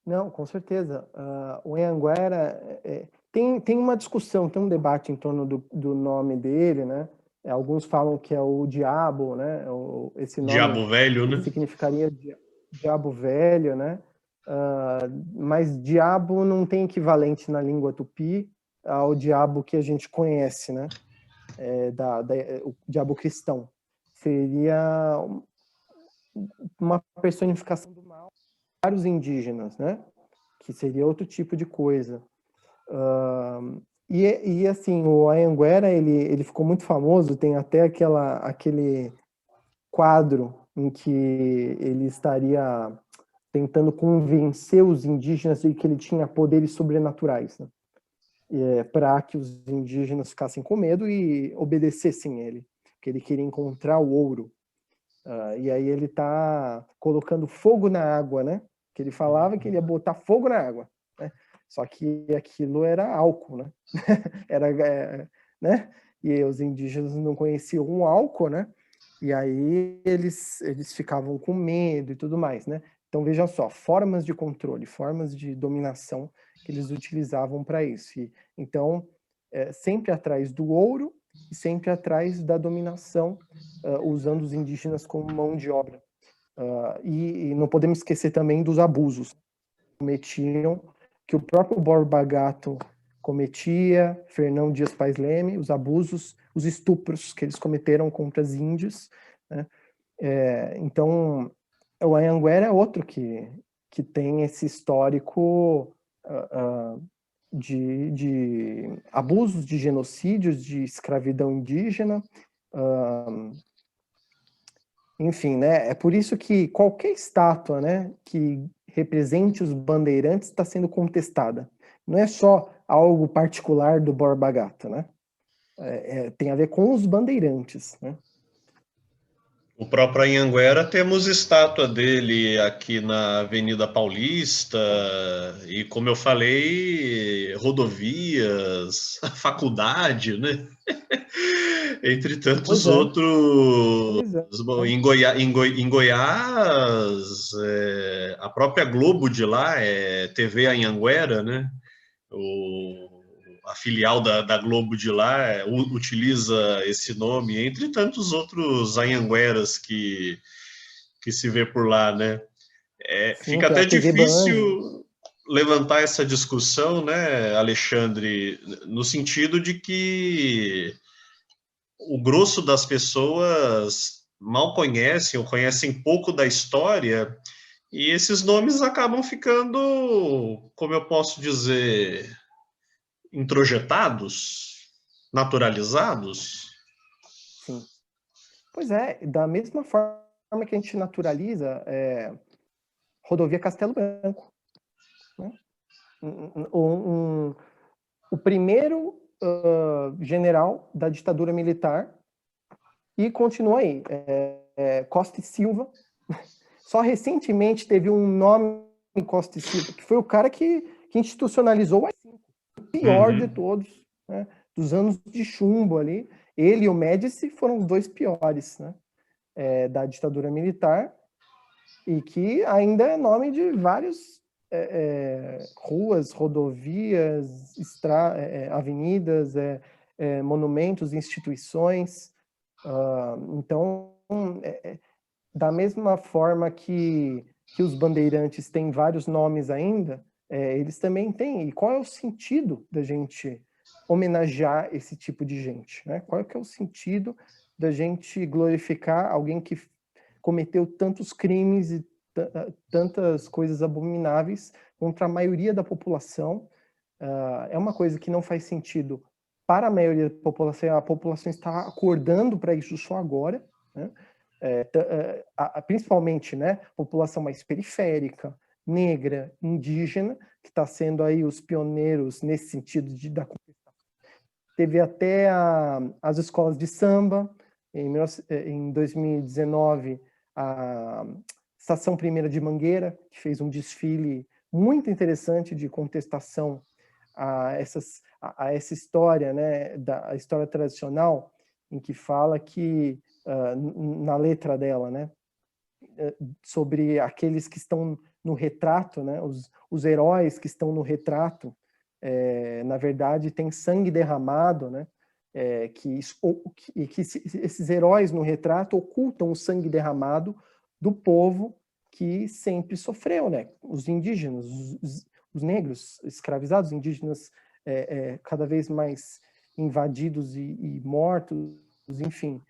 Não, com certeza. O Anhanguera tem uma discussão, tem um debate em torno do nome dele, né? Alguns falam que é o diabo, né? Esse nome Diabo velho, ele né? significaria diabo velho, né? Mas diabo não tem equivalente na língua tupi ao diabo que a gente conhece, né? O diabo cristão. Seria uma personificação do mal para os indígenas, né? Que seria outro tipo de coisa. E assim, o Anhanguera, ele ficou muito famoso, tem até aquele quadro em que ele estaria tentando convencer os indígenas de que ele tinha poderes sobrenaturais, né? Para que os indígenas ficassem com medo e obedecessem ele, que ele queria encontrar o ouro. E aí ele está colocando fogo na água, né? Que ele falava que ele ia botar fogo na água, né? Só que aquilo era álcool, né? Né? E os indígenas não conheciam o álcool, né? E aí eles ficavam com medo e tudo mais, né? Então veja só, formas de controle, formas de dominação que eles utilizavam para isso. Então, sempre atrás do ouro e sempre atrás da dominação, usando os indígenas como mão de obra. E não podemos esquecer também dos abusos que cometiam, que o próprio Borba Gato cometia, Fernão Dias Pais Leme, os abusos, os estupros que eles cometeram contra os índios, né? Então, o Anhanguera é outro que tem esse histórico de abusos, de genocídios, de escravidão indígena, enfim, né? É por isso que qualquer estátua, né, que represente os bandeirantes está sendo contestada. Não é só algo particular do Borba Gato, né? Tem a ver com os bandeirantes, né? O próprio Anhanguera, temos estátua dele aqui na Avenida Paulista, e como eu falei, rodovias, faculdade, né? Entre tantos Pois é, outros. pois é. Bom, em Goiás, a própria Globo de lá é TV Anhanguera, né? A filial da Globo de lá utiliza esse nome, entre tantos outros Anhangueras que se vê por lá, né? Sim, Fica tem a até TV Band. difícil levantar essa discussão, né, Alexandre, no sentido de que o grosso das pessoas mal conhecem ou conhecem pouco da história e esses nomes acabam ficando, como eu posso dizer, introjetados, naturalizados. Sim. Pois é, da mesma forma que a gente naturaliza rodovia Castelo Branco, né? O primeiro general da ditadura militar e continua aí. Costa e Silva. Só recentemente teve um nome em Costa e Silva, que foi o cara que institucionalizou o AI-5, o pior de todos, né? Dos anos de chumbo ali. Ele e o Médici foram os dois piores, né? Da ditadura militar, e que ainda é nome de vários ruas, rodovias, avenidas, monumentos, instituições. Então, da mesma forma que os bandeirantes têm vários nomes ainda, eles também têm. E qual é o sentido da gente homenagear esse tipo de gente, né? Qual é que é o sentido da gente glorificar alguém que cometeu tantos crimes e tantas coisas abomináveis contra a maioria da população? É uma coisa que não faz sentido para a maioria da população. A população está acordando para isso só agora, né? Principalmente, né, população mais periférica, negra, indígena, que está sendo aí os pioneiros nesse sentido da contestação. Teve até as escolas de samba, em 2019, a Estação Primeira de Mangueira, que fez um desfile muito interessante de contestação a essa história, né, a história tradicional, em que fala que, na letra dela, né, sobre aqueles que estão no retrato, né, os heróis que estão no retrato, na verdade, tem sangue derramado, né, que esses heróis no retrato ocultam o sangue derramado do povo que sempre sofreu, né, os indígenas, os negros escravizados, indígenas cada vez mais invadidos e mortos, enfim,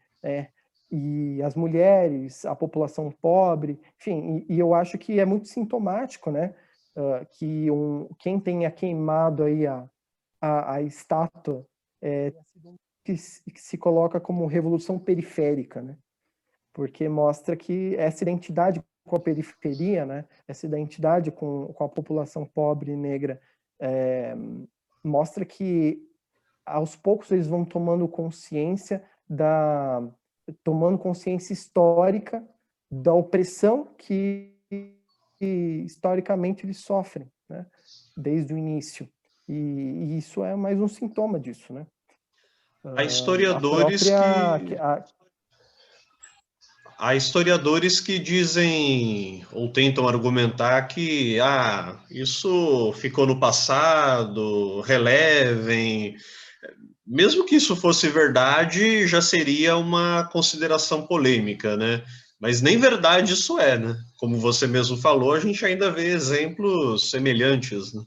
e as mulheres, a população pobre, enfim, e eu acho que é muito sintomático, né, que quem tenha queimado aí a estátua que se coloca como revolução periférica, né, porque mostra que essa identidade com a periferia, né, essa identidade com a população pobre e negra, mostra que aos poucos eles vão tomando consciência histórica da opressão que historicamente eles sofrem, né, desde o início. E isso é mais um sintoma disso, né? Há historiadores Há historiadores que dizem ou tentam argumentar que isso ficou no passado, relevem. Mesmo que isso fosse verdade, já seria uma consideração polêmica, né? Mas nem verdade isso é, né? Como você mesmo falou, a gente ainda vê exemplos semelhantes, né?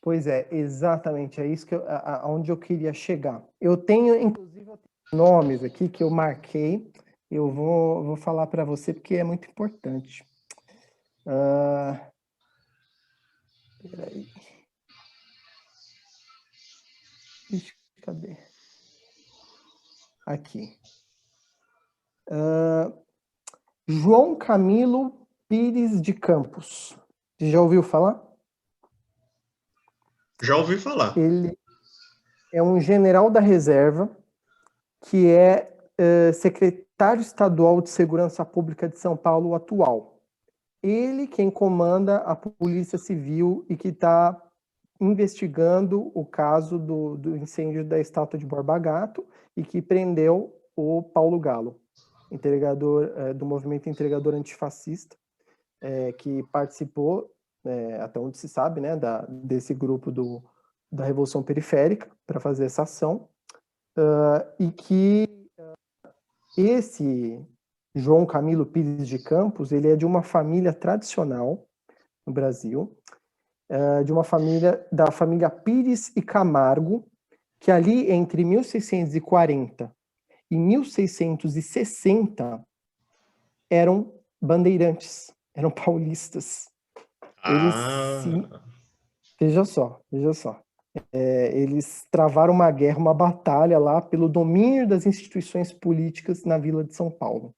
Pois é, exatamente, é isso que aonde eu queria chegar. Eu tenho, inclusive, nomes aqui que eu marquei, eu vou falar para você porque é muito importante. Peraí. Ixi, cadê? Aqui. João Camilo Pires de Campos. Você já ouviu falar? Já ouvi falar. Ele é um general da reserva que é secretário estadual de Segurança Pública de São Paulo atual. Ele quem comanda a Polícia Civil e que está investigando o caso do incêndio da estátua de Borba Gato e que prendeu o Paulo Galo, entregador do movimento entregador antifascista, que participou, até onde se sabe, né, desse grupo da Revolução Periférica para fazer essa ação, e que esse João Camilo Pires de Campos, ele é de uma família tradicional no Brasil, da família Pires e Camargo, que ali entre 1640 e 1660 eram bandeirantes, eram paulistas. Eles veja só. Eles travaram uma guerra, uma batalha lá pelo domínio das instituições políticas na Vila de São Paulo.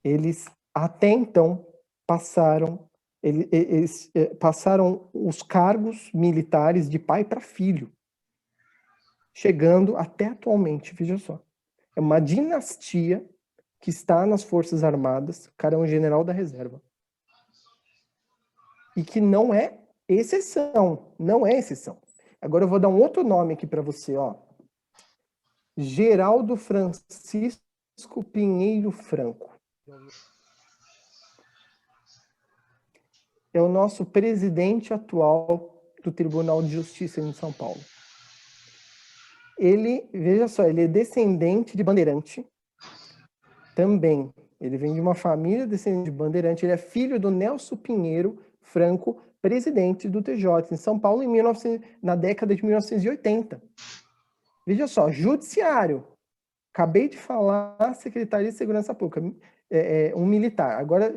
Eles até então passaram os cargos militares de pai para filho, chegando até atualmente, veja só. É uma dinastia que está nas Forças Armadas, o cara é um general da reserva. E que não é exceção, não é exceção. Agora eu vou dar um outro nome aqui para você, ó. Geraldo Francisco Pinheiro Franco. É o nosso presidente atual do Tribunal de Justiça em São Paulo. Ele, veja só, ele é descendente de bandeirante também. Ele vem de uma família descendente de bandeirante, ele é filho do Nelson Pinheiro Franco, presidente do TJ em São Paulo na década de 1980. Veja só, judiciário. Acabei de falar Secretaria de Segurança Pública, um militar. Agora,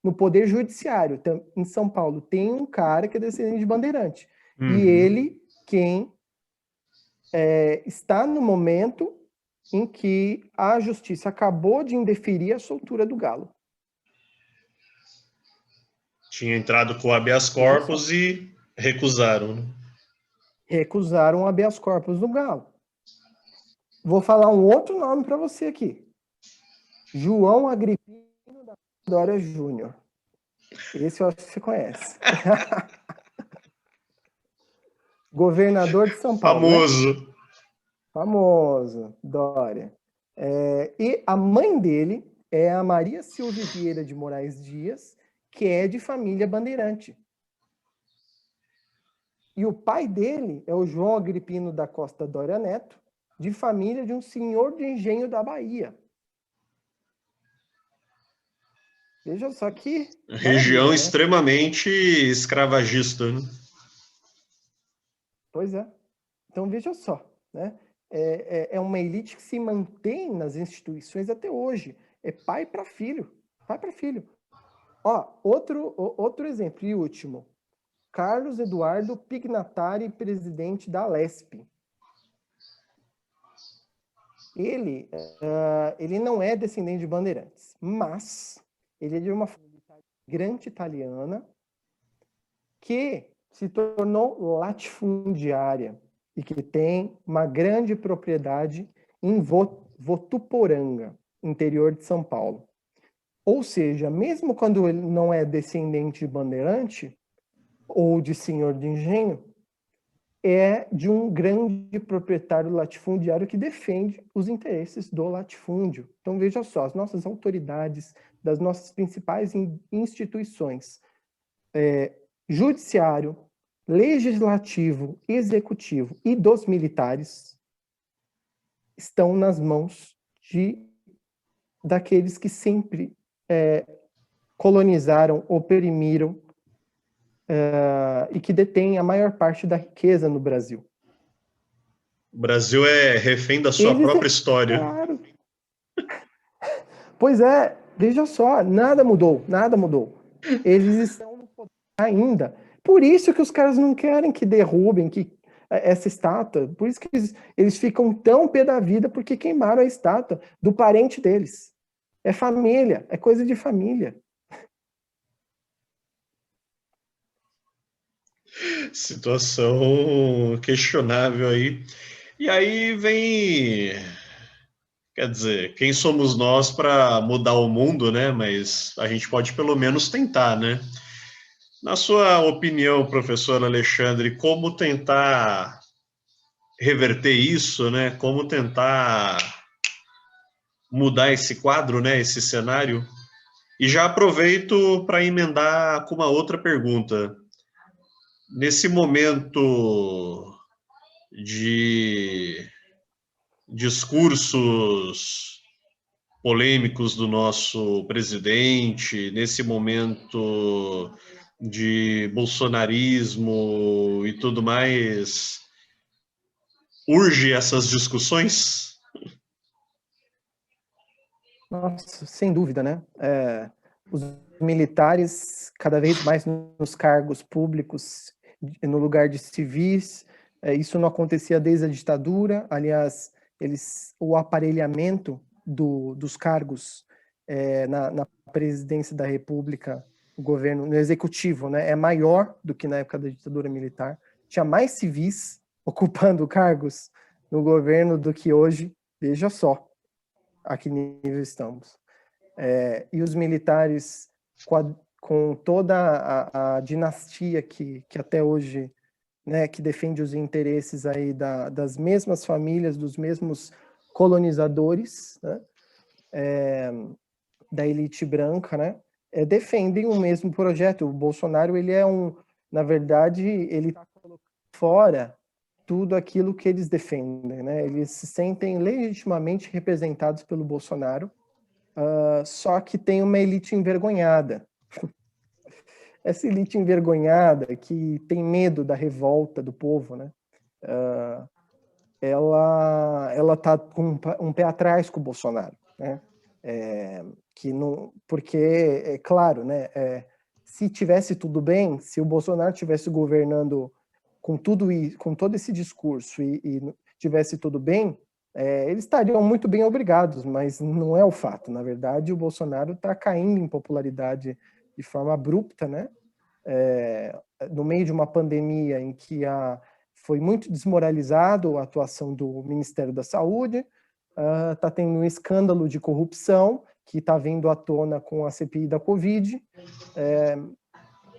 no Poder Judiciário, em São Paulo, tem um cara que é descendente de Bandeirante. E ele, quem está no momento em que a justiça acabou de indeferir a soltura do Galo. Tinha entrado com o habeas corpus e recusaram, né? Recusaram o habeas corpus do Galo. Vou falar um outro nome para você aqui. João Agripino da Dória Júnior. Esse eu acho que você conhece. Governador de São Paulo. Famoso. Né? Famoso, Dória. E a mãe dele é a Maria Silvia Vieira de Moraes Dias, que é de família bandeirante. E o pai dele é o João Agripino da Costa Dória Neto, de família de um senhor de engenho da Bahia. Veja só que... Região né? extremamente escravagista, né? Pois é. Então, veja só, né? É uma elite que se mantém nas instituições até hoje. É pai para filho. Pai para filho. Ó, outro exemplo, e último. Carlos Eduardo Pignatari, presidente da Alesp. Ele não é descendente de Bandeirantes, mas ele é de uma família grande italiana que se tornou latifundiária e que tem uma grande propriedade em Votuporanga, interior de São Paulo. Ou seja, mesmo quando ele não é descendente de bandeirante ou de senhor de engenho, é de um grande proprietário latifundiário que defende os interesses do latifúndio. Então, veja só, as nossas autoridades das nossas principais instituições, judiciário, legislativo, executivo e dos militares, estão nas mãos daqueles que sempre colonizaram, oprimiram e que detêm a maior parte da riqueza no Brasil. O Brasil é refém da sua própria história. Claro. Pois é, veja só, nada mudou. Eles estão no poder ainda. Por isso que os caras não querem que derrubem essa estátua. Por isso que eles ficam tão pé da vida, porque queimaram a estátua do parente deles. É família, é coisa de família. Situação questionável aí. E aí vem... Quer dizer, quem somos nós para mudar o mundo, né? Mas a gente pode pelo menos tentar, né? Na sua opinião, professor Alexandre, como tentar reverter isso, né? Como tentar mudar esse quadro, né? Esse cenário? E já aproveito para emendar com uma outra pergunta. Nesse momento de discursos polêmicos do nosso presidente, nesse momento de bolsonarismo e tudo mais, urge essas discussões? Nossa, sem dúvida, né? Os militares, cada vez mais nos cargos públicos, no lugar de civis, isso não acontecia desde a ditadura. Aliás, o aparelhamento dos cargos na presidência da República, o governo, no executivo, né, é maior do que na época da ditadura militar. Tinha mais civis ocupando cargos no governo do que hoje. Veja só a que nível estamos. E os militares, com toda a dinastia que até hoje, né, que defende os interesses aí das mesmas famílias, dos mesmos colonizadores, né, da elite branca, né, defendem o mesmo projeto. O Bolsonaro, ele na verdade, ele está colocando fora tudo aquilo que eles defendem, né? Eles se sentem legitimamente representados pelo Bolsonaro, só que tem uma elite envergonhada. essa elite envergonhada que tem medo da revolta do povo, né? Ela tá com um pé atrás com o Bolsonaro, né? Que não, porque é claro, né? Se tivesse tudo bem, se o Bolsonaro tivesse governando com tudo isso, com todo esse discurso e tivesse tudo bem, eles estariam muito bem obrigados, mas não é o fato. Na verdade, o Bolsonaro está caindo em popularidade de forma abrupta, né? No meio de uma pandemia em que foi muito desmoralizado a atuação do Ministério da Saúde, está tendo um escândalo de corrupção que está vindo à tona com a CPI da Covid,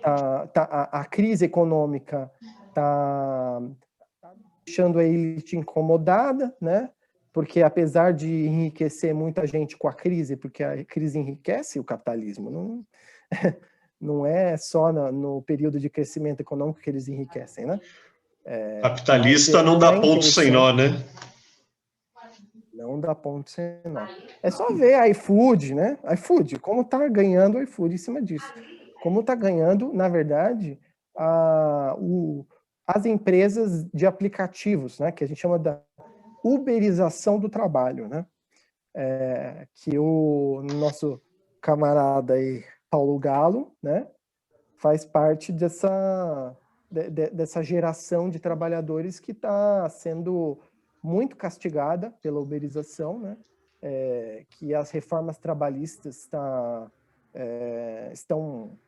a crise econômica está deixando a elite incomodada, né? Porque apesar de enriquecer muita gente com a crise, porque a crise enriquece o capitalismo, não é só no período de crescimento econômico que eles enriquecem, né? Mas Capitalista não não dá é ponto sem nó, interessante. né? Não dá ponto sem nó. É só ver a iFood, né? iFood, como tá ganhando o iFood em cima disso. Como tá ganhando, na verdade, as empresas de aplicativos, né? Que a gente chama da uberização do trabalho, né? Que o nosso camarada aí, Paulo Galo, né? Faz parte dessa geração de trabalhadores que está sendo muito castigada pela uberização, né? Que as reformas trabalhistas estão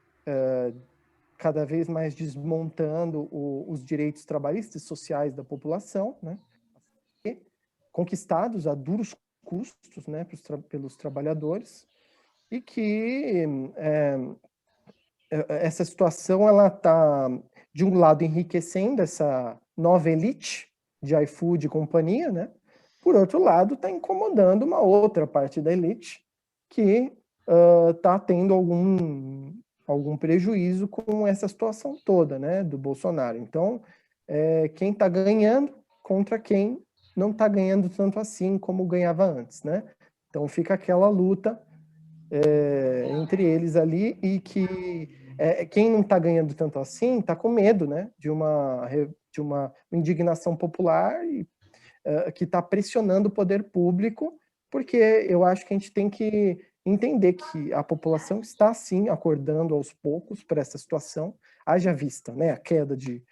cada vez mais desmontando os direitos trabalhistas e sociais da população, né? E conquistados a duros custos, né, pelos trabalhadores, e que essa situação ela está, de um lado, enriquecendo essa nova elite de iFood e companhia, né? Por outro lado, está incomodando uma outra parte da elite que está tendo algum prejuízo com essa situação toda, né, do Bolsonaro. Então, quem está ganhando contra quem não está ganhando tanto assim como ganhava antes, né? Então fica aquela luta entre eles ali e que quem não está ganhando tanto assim está com medo, né, de uma indignação popular que está pressionando o poder público, porque eu acho que a gente tem que entender que a população está sim acordando aos poucos para essa situação, haja vista, né, a queda de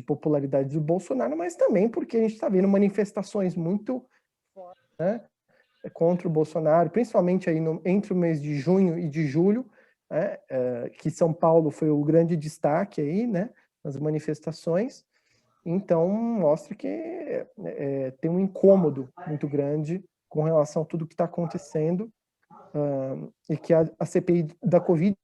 popularidade do Bolsonaro, mas também porque a gente está vendo manifestações muito fortes, né, contra o Bolsonaro, principalmente aí entre o mês de junho e de julho, né, que São Paulo foi o grande destaque aí, né, nas manifestações. Então, mostra que tem um incômodo muito grande com relação a tudo que está acontecendo, e que a CPI da Covid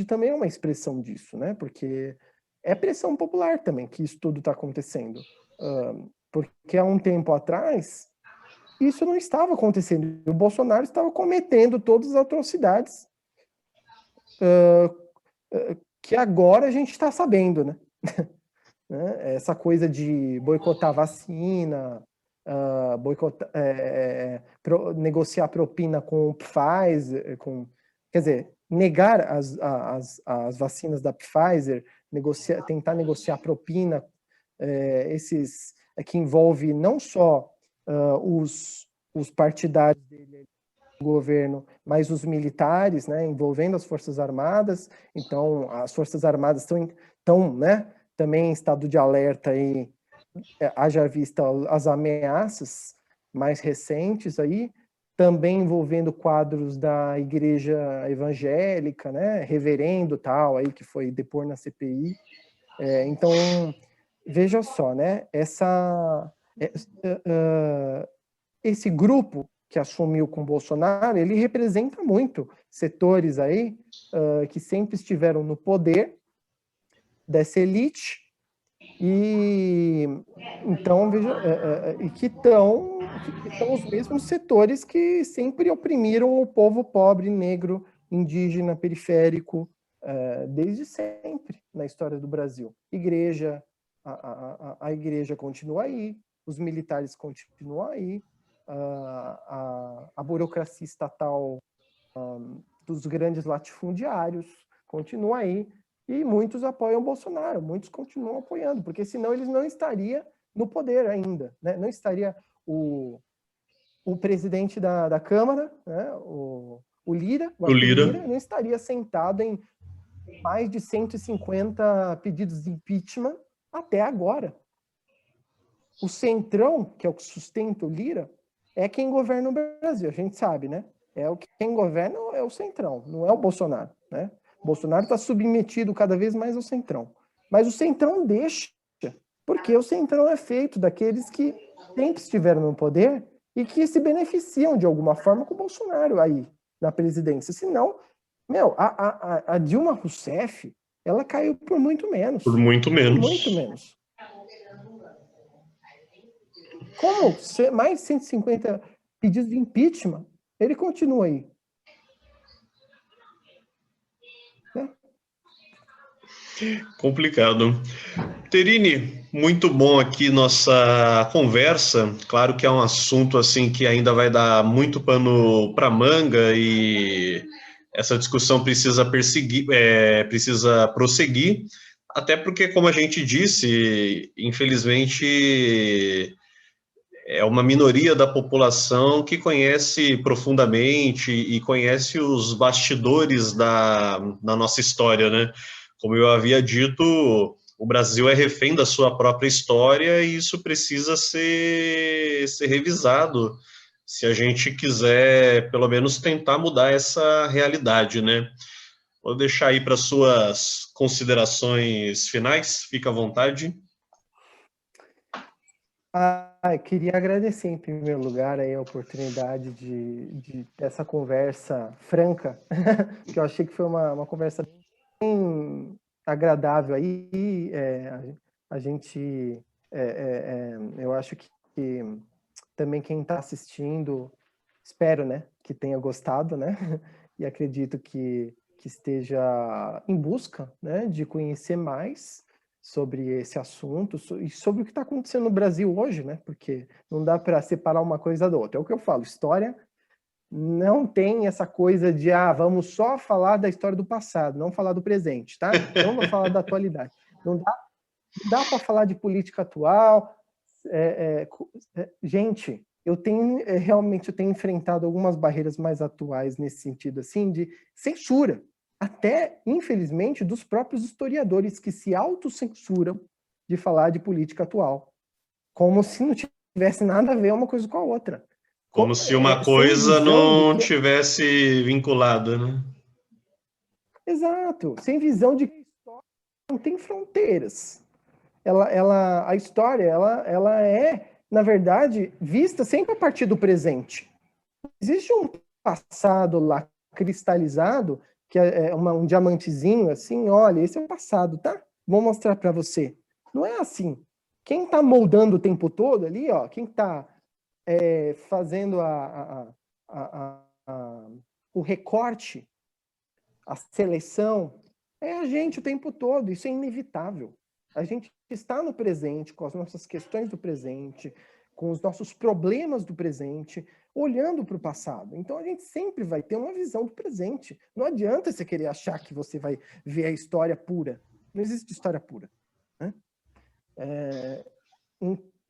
também é uma expressão disso, né, porque é pressão popular também que isso tudo está acontecendo. Porque há um tempo atrás, isso não estava acontecendo. O Bolsonaro estava cometendo todas as atrocidades que agora a gente está sabendo, né? Essa coisa de boicotar a vacina, negociar propina com o Pfizer, quer dizer, negar as vacinas da Pfizer, tentar negociar propina, esses que envolve não só os partidários dele do governo, mas os militares, né, envolvendo as Forças Armadas. Então, as Forças Armadas estão, né, também em estado de alerta aí, haja vista as ameaças mais recentes aí, também envolvendo quadros da igreja evangélica, né, reverendo tal, aí que foi depor na CPI. Então, veja só, né, esse grupo que assumiu com Bolsonaro, ele representa muito setores aí que sempre estiveram no poder dessa elite e então veja e que são os mesmos setores que sempre oprimiram o povo pobre, negro, indígena, periférico, desde sempre na história do Brasil. A igreja continua aí, os militares continuam aí, a burocracia estatal dos grandes latifundiários continua aí. e muitos apoiam o Bolsonaro, muitos continuam apoiando, porque senão eles não estariam no poder ainda, né? Não estaria o presidente da Câmara, né? O Lira, o O Arthur Lira. Lira, não estaria sentado em mais de 150 pedidos de impeachment até agora. O Centrão, que é o que sustenta o Lira, é quem governa o Brasil, a gente sabe, né? Quem governa é o Centrão, não é o Bolsonaro, né? O Bolsonaro está submetido cada vez mais ao Centrão. Mas o Centrão deixa, porque o Centrão é feito daqueles que sempre estiveram no poder e que se beneficiam de alguma forma com o Bolsonaro aí na presidência. Senão, a Dilma Rousseff, ela caiu por muito menos. Por muito menos. Por muito menos. Como mais de 150 pedidos de impeachment, ele continua aí. Né? Complicado. Terini, muito bom aqui nossa conversa. Claro que é um assunto assim que ainda vai dar muito pano para manga e essa discussão precisa precisa prosseguir, até porque, como a gente disse, infelizmente é uma minoria da população que conhece profundamente e conhece os bastidores da nossa história, né? Como eu havia dito, o Brasil é refém da sua própria história e isso precisa ser revisado se a gente quiser, pelo menos, tentar mudar essa realidade, né? Vou deixar aí para suas considerações finais, fica à vontade. Queria agradecer em primeiro lugar aí a oportunidade dessa conversa franca, que eu achei que foi uma conversa bem agradável aí. A gente, eu acho que também quem está assistindo, espero, né, que tenha gostado, né, e acredito que esteja em busca, né, de conhecer mais sobre esse assunto e sobre o que está acontecendo no Brasil hoje, né? Porque não dá para separar uma coisa da outra. É o que eu falo, história não tem essa coisa de vamos só falar da história do passado, não falar do presente, tá? Não vamos falar da atualidade. Não dá para falar de política atual. Gente, eu tenho enfrentado algumas barreiras mais atuais nesse sentido, assim, de censura. Até, infelizmente, dos próprios historiadores que se autocensuram de falar de política atual. Como se não tivesse nada a ver uma coisa com a outra. Como se uma coisa não tivesse vinculada, né? Exato. Sem visão de que a história não tem fronteiras. A história, ela é, na verdade, vista sempre a partir do presente. Existe um passado lá cristalizado, que é um diamantezinho assim, olha, esse é o passado, tá? Vou mostrar para você. Não é assim. Quem está moldando o tempo todo ali, ó, quem está fazendo o recorte, a seleção, é a gente o tempo todo. Isso é inevitável. A gente está no presente, com as nossas questões do presente, com os nossos problemas do presente, olhando para o passado. Então, a gente sempre vai ter uma visão do presente. Não adianta você querer achar que você vai ver a história pura. Não existe história pura. Né?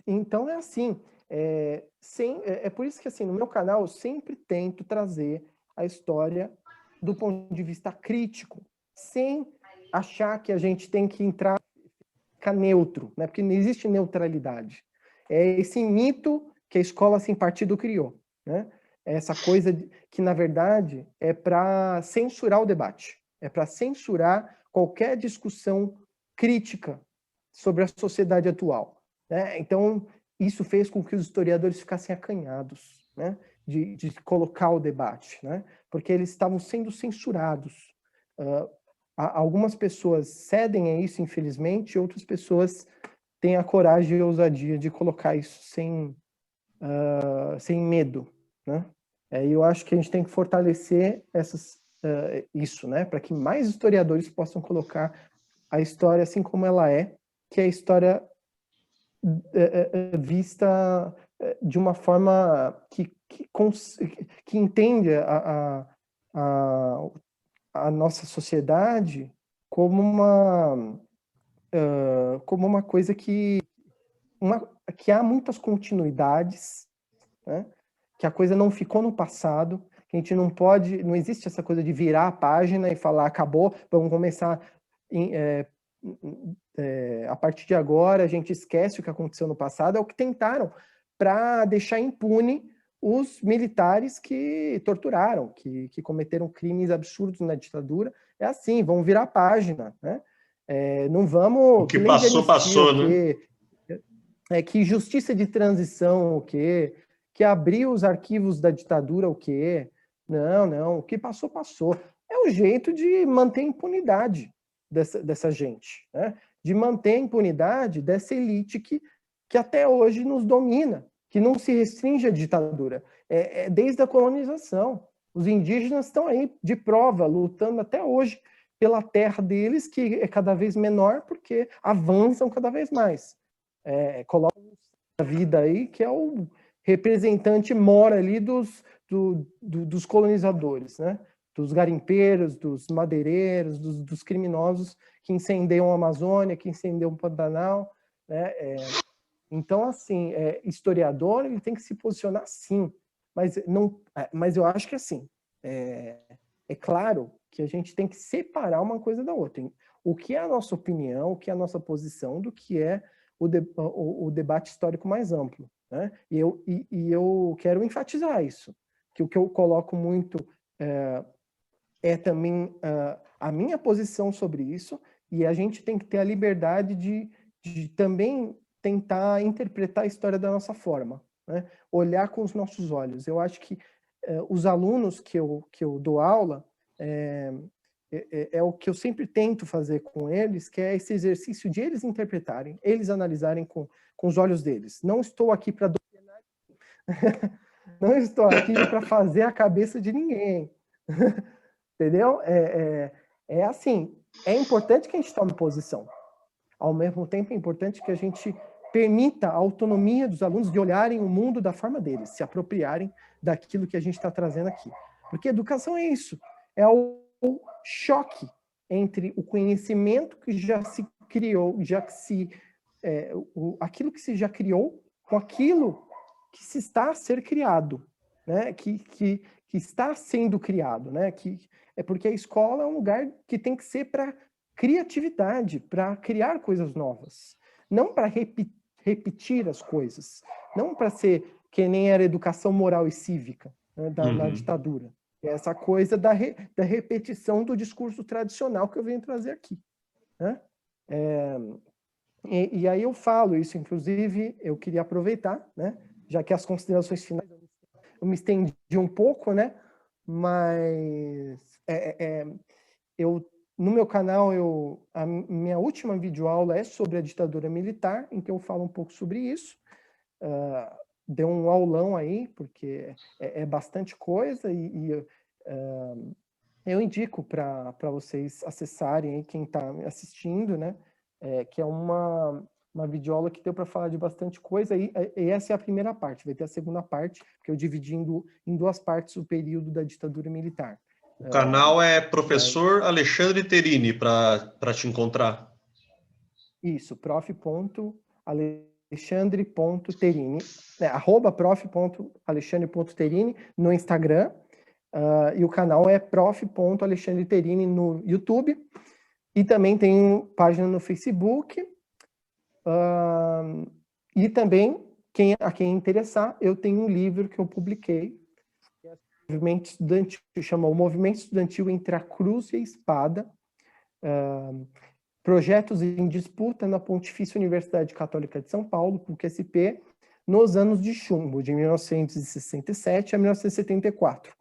Então, é assim. É por isso que, assim, no meu canal, eu sempre tento trazer a história do ponto de vista crítico, sem achar que a gente tem que ficar neutro, né? Porque não existe neutralidade. É esse mito que a escola sem partido criou, né? Essa coisa que, na verdade, é para censurar o debate, é para censurar qualquer discussão crítica sobre a sociedade atual, né? Então, isso fez com que os historiadores ficassem acanhados, né? De colocar o debate, né? Porque eles estavam sendo censurados. Algumas pessoas cedem a isso, infelizmente, e outras pessoas têm a coragem e a ousadia de colocar isso sem medo, né? E eu acho que a gente tem que fortalecer isso, né? Para que mais historiadores possam colocar a história assim como ela é, que é a história vista de uma forma que entende a nossa sociedade como uma coisa que há muitas continuidades, né? Que a coisa não ficou no passado, que a gente não existe essa coisa de virar a página e falar, acabou, vamos começar a partir de agora, a gente esquece o que aconteceu no passado, é o que tentaram para deixar impune os militares que torturaram, que cometeram crimes absurdos na ditadura. É assim, vamos virar a página, né? Não vamos... O que passou, passou, né? Que justiça de transição, o quê? Que abriu os arquivos da ditadura, o quê? Não, o que passou, passou. É um jeito de manter a impunidade dessa gente, né? De manter a impunidade dessa elite que até hoje nos domina, que não se restringe à ditadura. Desde a colonização. Os indígenas estão aí de prova, lutando até hoje pela terra deles, que é cada vez menor, porque avançam cada vez mais. Coloca a vida aí, que é o representante mora ali dos colonizadores, né? Dos garimpeiros, dos madeireiros, dos criminosos que incendiam a Amazônia, que incendiam o Pantanal, né? Então, assim, historiador ele tem que se posicionar sim, mas eu acho que assim, é claro que a gente tem que separar uma coisa da outra. O que é a nossa opinião, o que é a nossa posição do que é o debate histórico mais amplo, né? E eu quero enfatizar isso, que o que eu coloco muito também a minha posição sobre isso, e a gente tem que ter a liberdade de também tentar interpretar a história da nossa forma, né? Olhar com os nossos olhos. Eu acho que os alunos que eu dou aula, é o que eu sempre tento fazer com eles, que é esse exercício de eles interpretarem, eles analisarem com os olhos deles. Não estou aqui para doutrinar, não estou aqui para fazer a cabeça de ninguém. Entendeu? Assim, é importante que a gente tome posição. Ao mesmo tempo, é importante que a gente permita a autonomia dos alunos de olharem o mundo da forma deles, se apropriarem daquilo que a gente está trazendo aqui. Porque educação é isso, é o choque entre o conhecimento que já se criou, aquilo que se já criou, com aquilo que se está a ser criado, né? que está sendo criado, né? Porque a escola é um lugar que tem que ser para criatividade, para criar coisas novas, não para repetir as coisas, não para ser que nem era educação moral e cívica, né, na ditadura. É essa coisa da repetição do discurso tradicional que eu venho trazer aqui, né? E aí eu falo isso, inclusive, eu queria aproveitar, né, já que as considerações finais eu me estendi um pouco, né, mas no meu canal, a minha última videoaula é sobre a ditadura militar, em que eu falo um pouco sobre isso. Deu um aulão aí, porque é bastante coisa, eu indico para vocês acessarem aí, quem está assistindo, né? Que é uma videoaula que deu para falar de bastante coisa, e essa é a primeira parte. Vai ter a segunda parte, que eu dividi em duas partes o período da ditadura militar. O canal é Professor Alexandre Terini, para te encontrar. Isso, prof.alexandre.terini, @prof.alexandre.terini no Instagram, e o canal é prof.alexandre.terini no YouTube, e também tem página no Facebook, e também, a quem interessar, eu tenho um livro que eu publiquei, que é o movimento estudantil, chama O Movimento Estudantil entre a Cruz e a Espada, Projetos em Disputa na Pontifícia Universidade Católica de São Paulo, PUC-SP, nos anos de chumbo, de 1967 a 1974.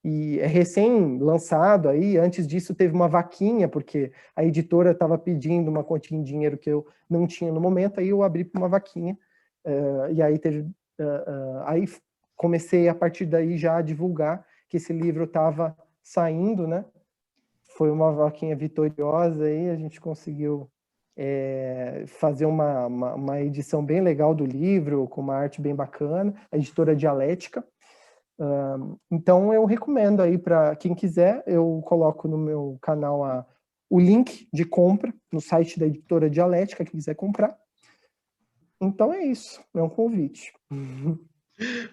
E é recém-lançado aí, antes disso teve uma vaquinha, porque a editora estava pedindo uma quantia em dinheiro que eu não tinha no momento, aí eu abri para uma vaquinha, e aí aí comecei a partir daí já a divulgar que esse livro estava saindo, né? Foi uma vaquinha vitoriosa aí, a gente conseguiu fazer uma edição bem legal do livro, com uma arte bem bacana, a editora Dialética. Então eu recomendo aí para quem quiser, eu coloco no meu canal o link de compra no site da editora Dialética, quem quiser comprar. Então é isso, é um convite.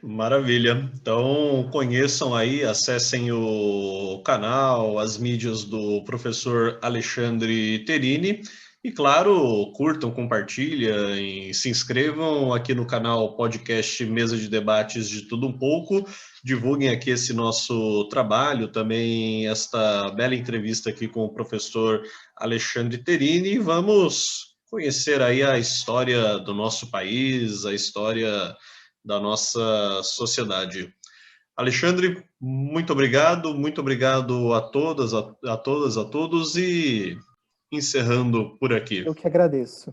Maravilha. Então, conheçam aí, acessem o canal, as mídias do professor Alexandre Terini. E, claro, curtam, compartilhem, se inscrevam aqui no canal podcast Mesa de Debates de Tudo Um Pouco. Divulguem aqui esse nosso trabalho, também esta bela entrevista aqui com o professor Alexandre Terini. Vamos conhecer aí a história do nosso país, a história da nossa sociedade. Alexandre, muito obrigado a todas, a todos, e encerrando por aqui. Eu que agradeço.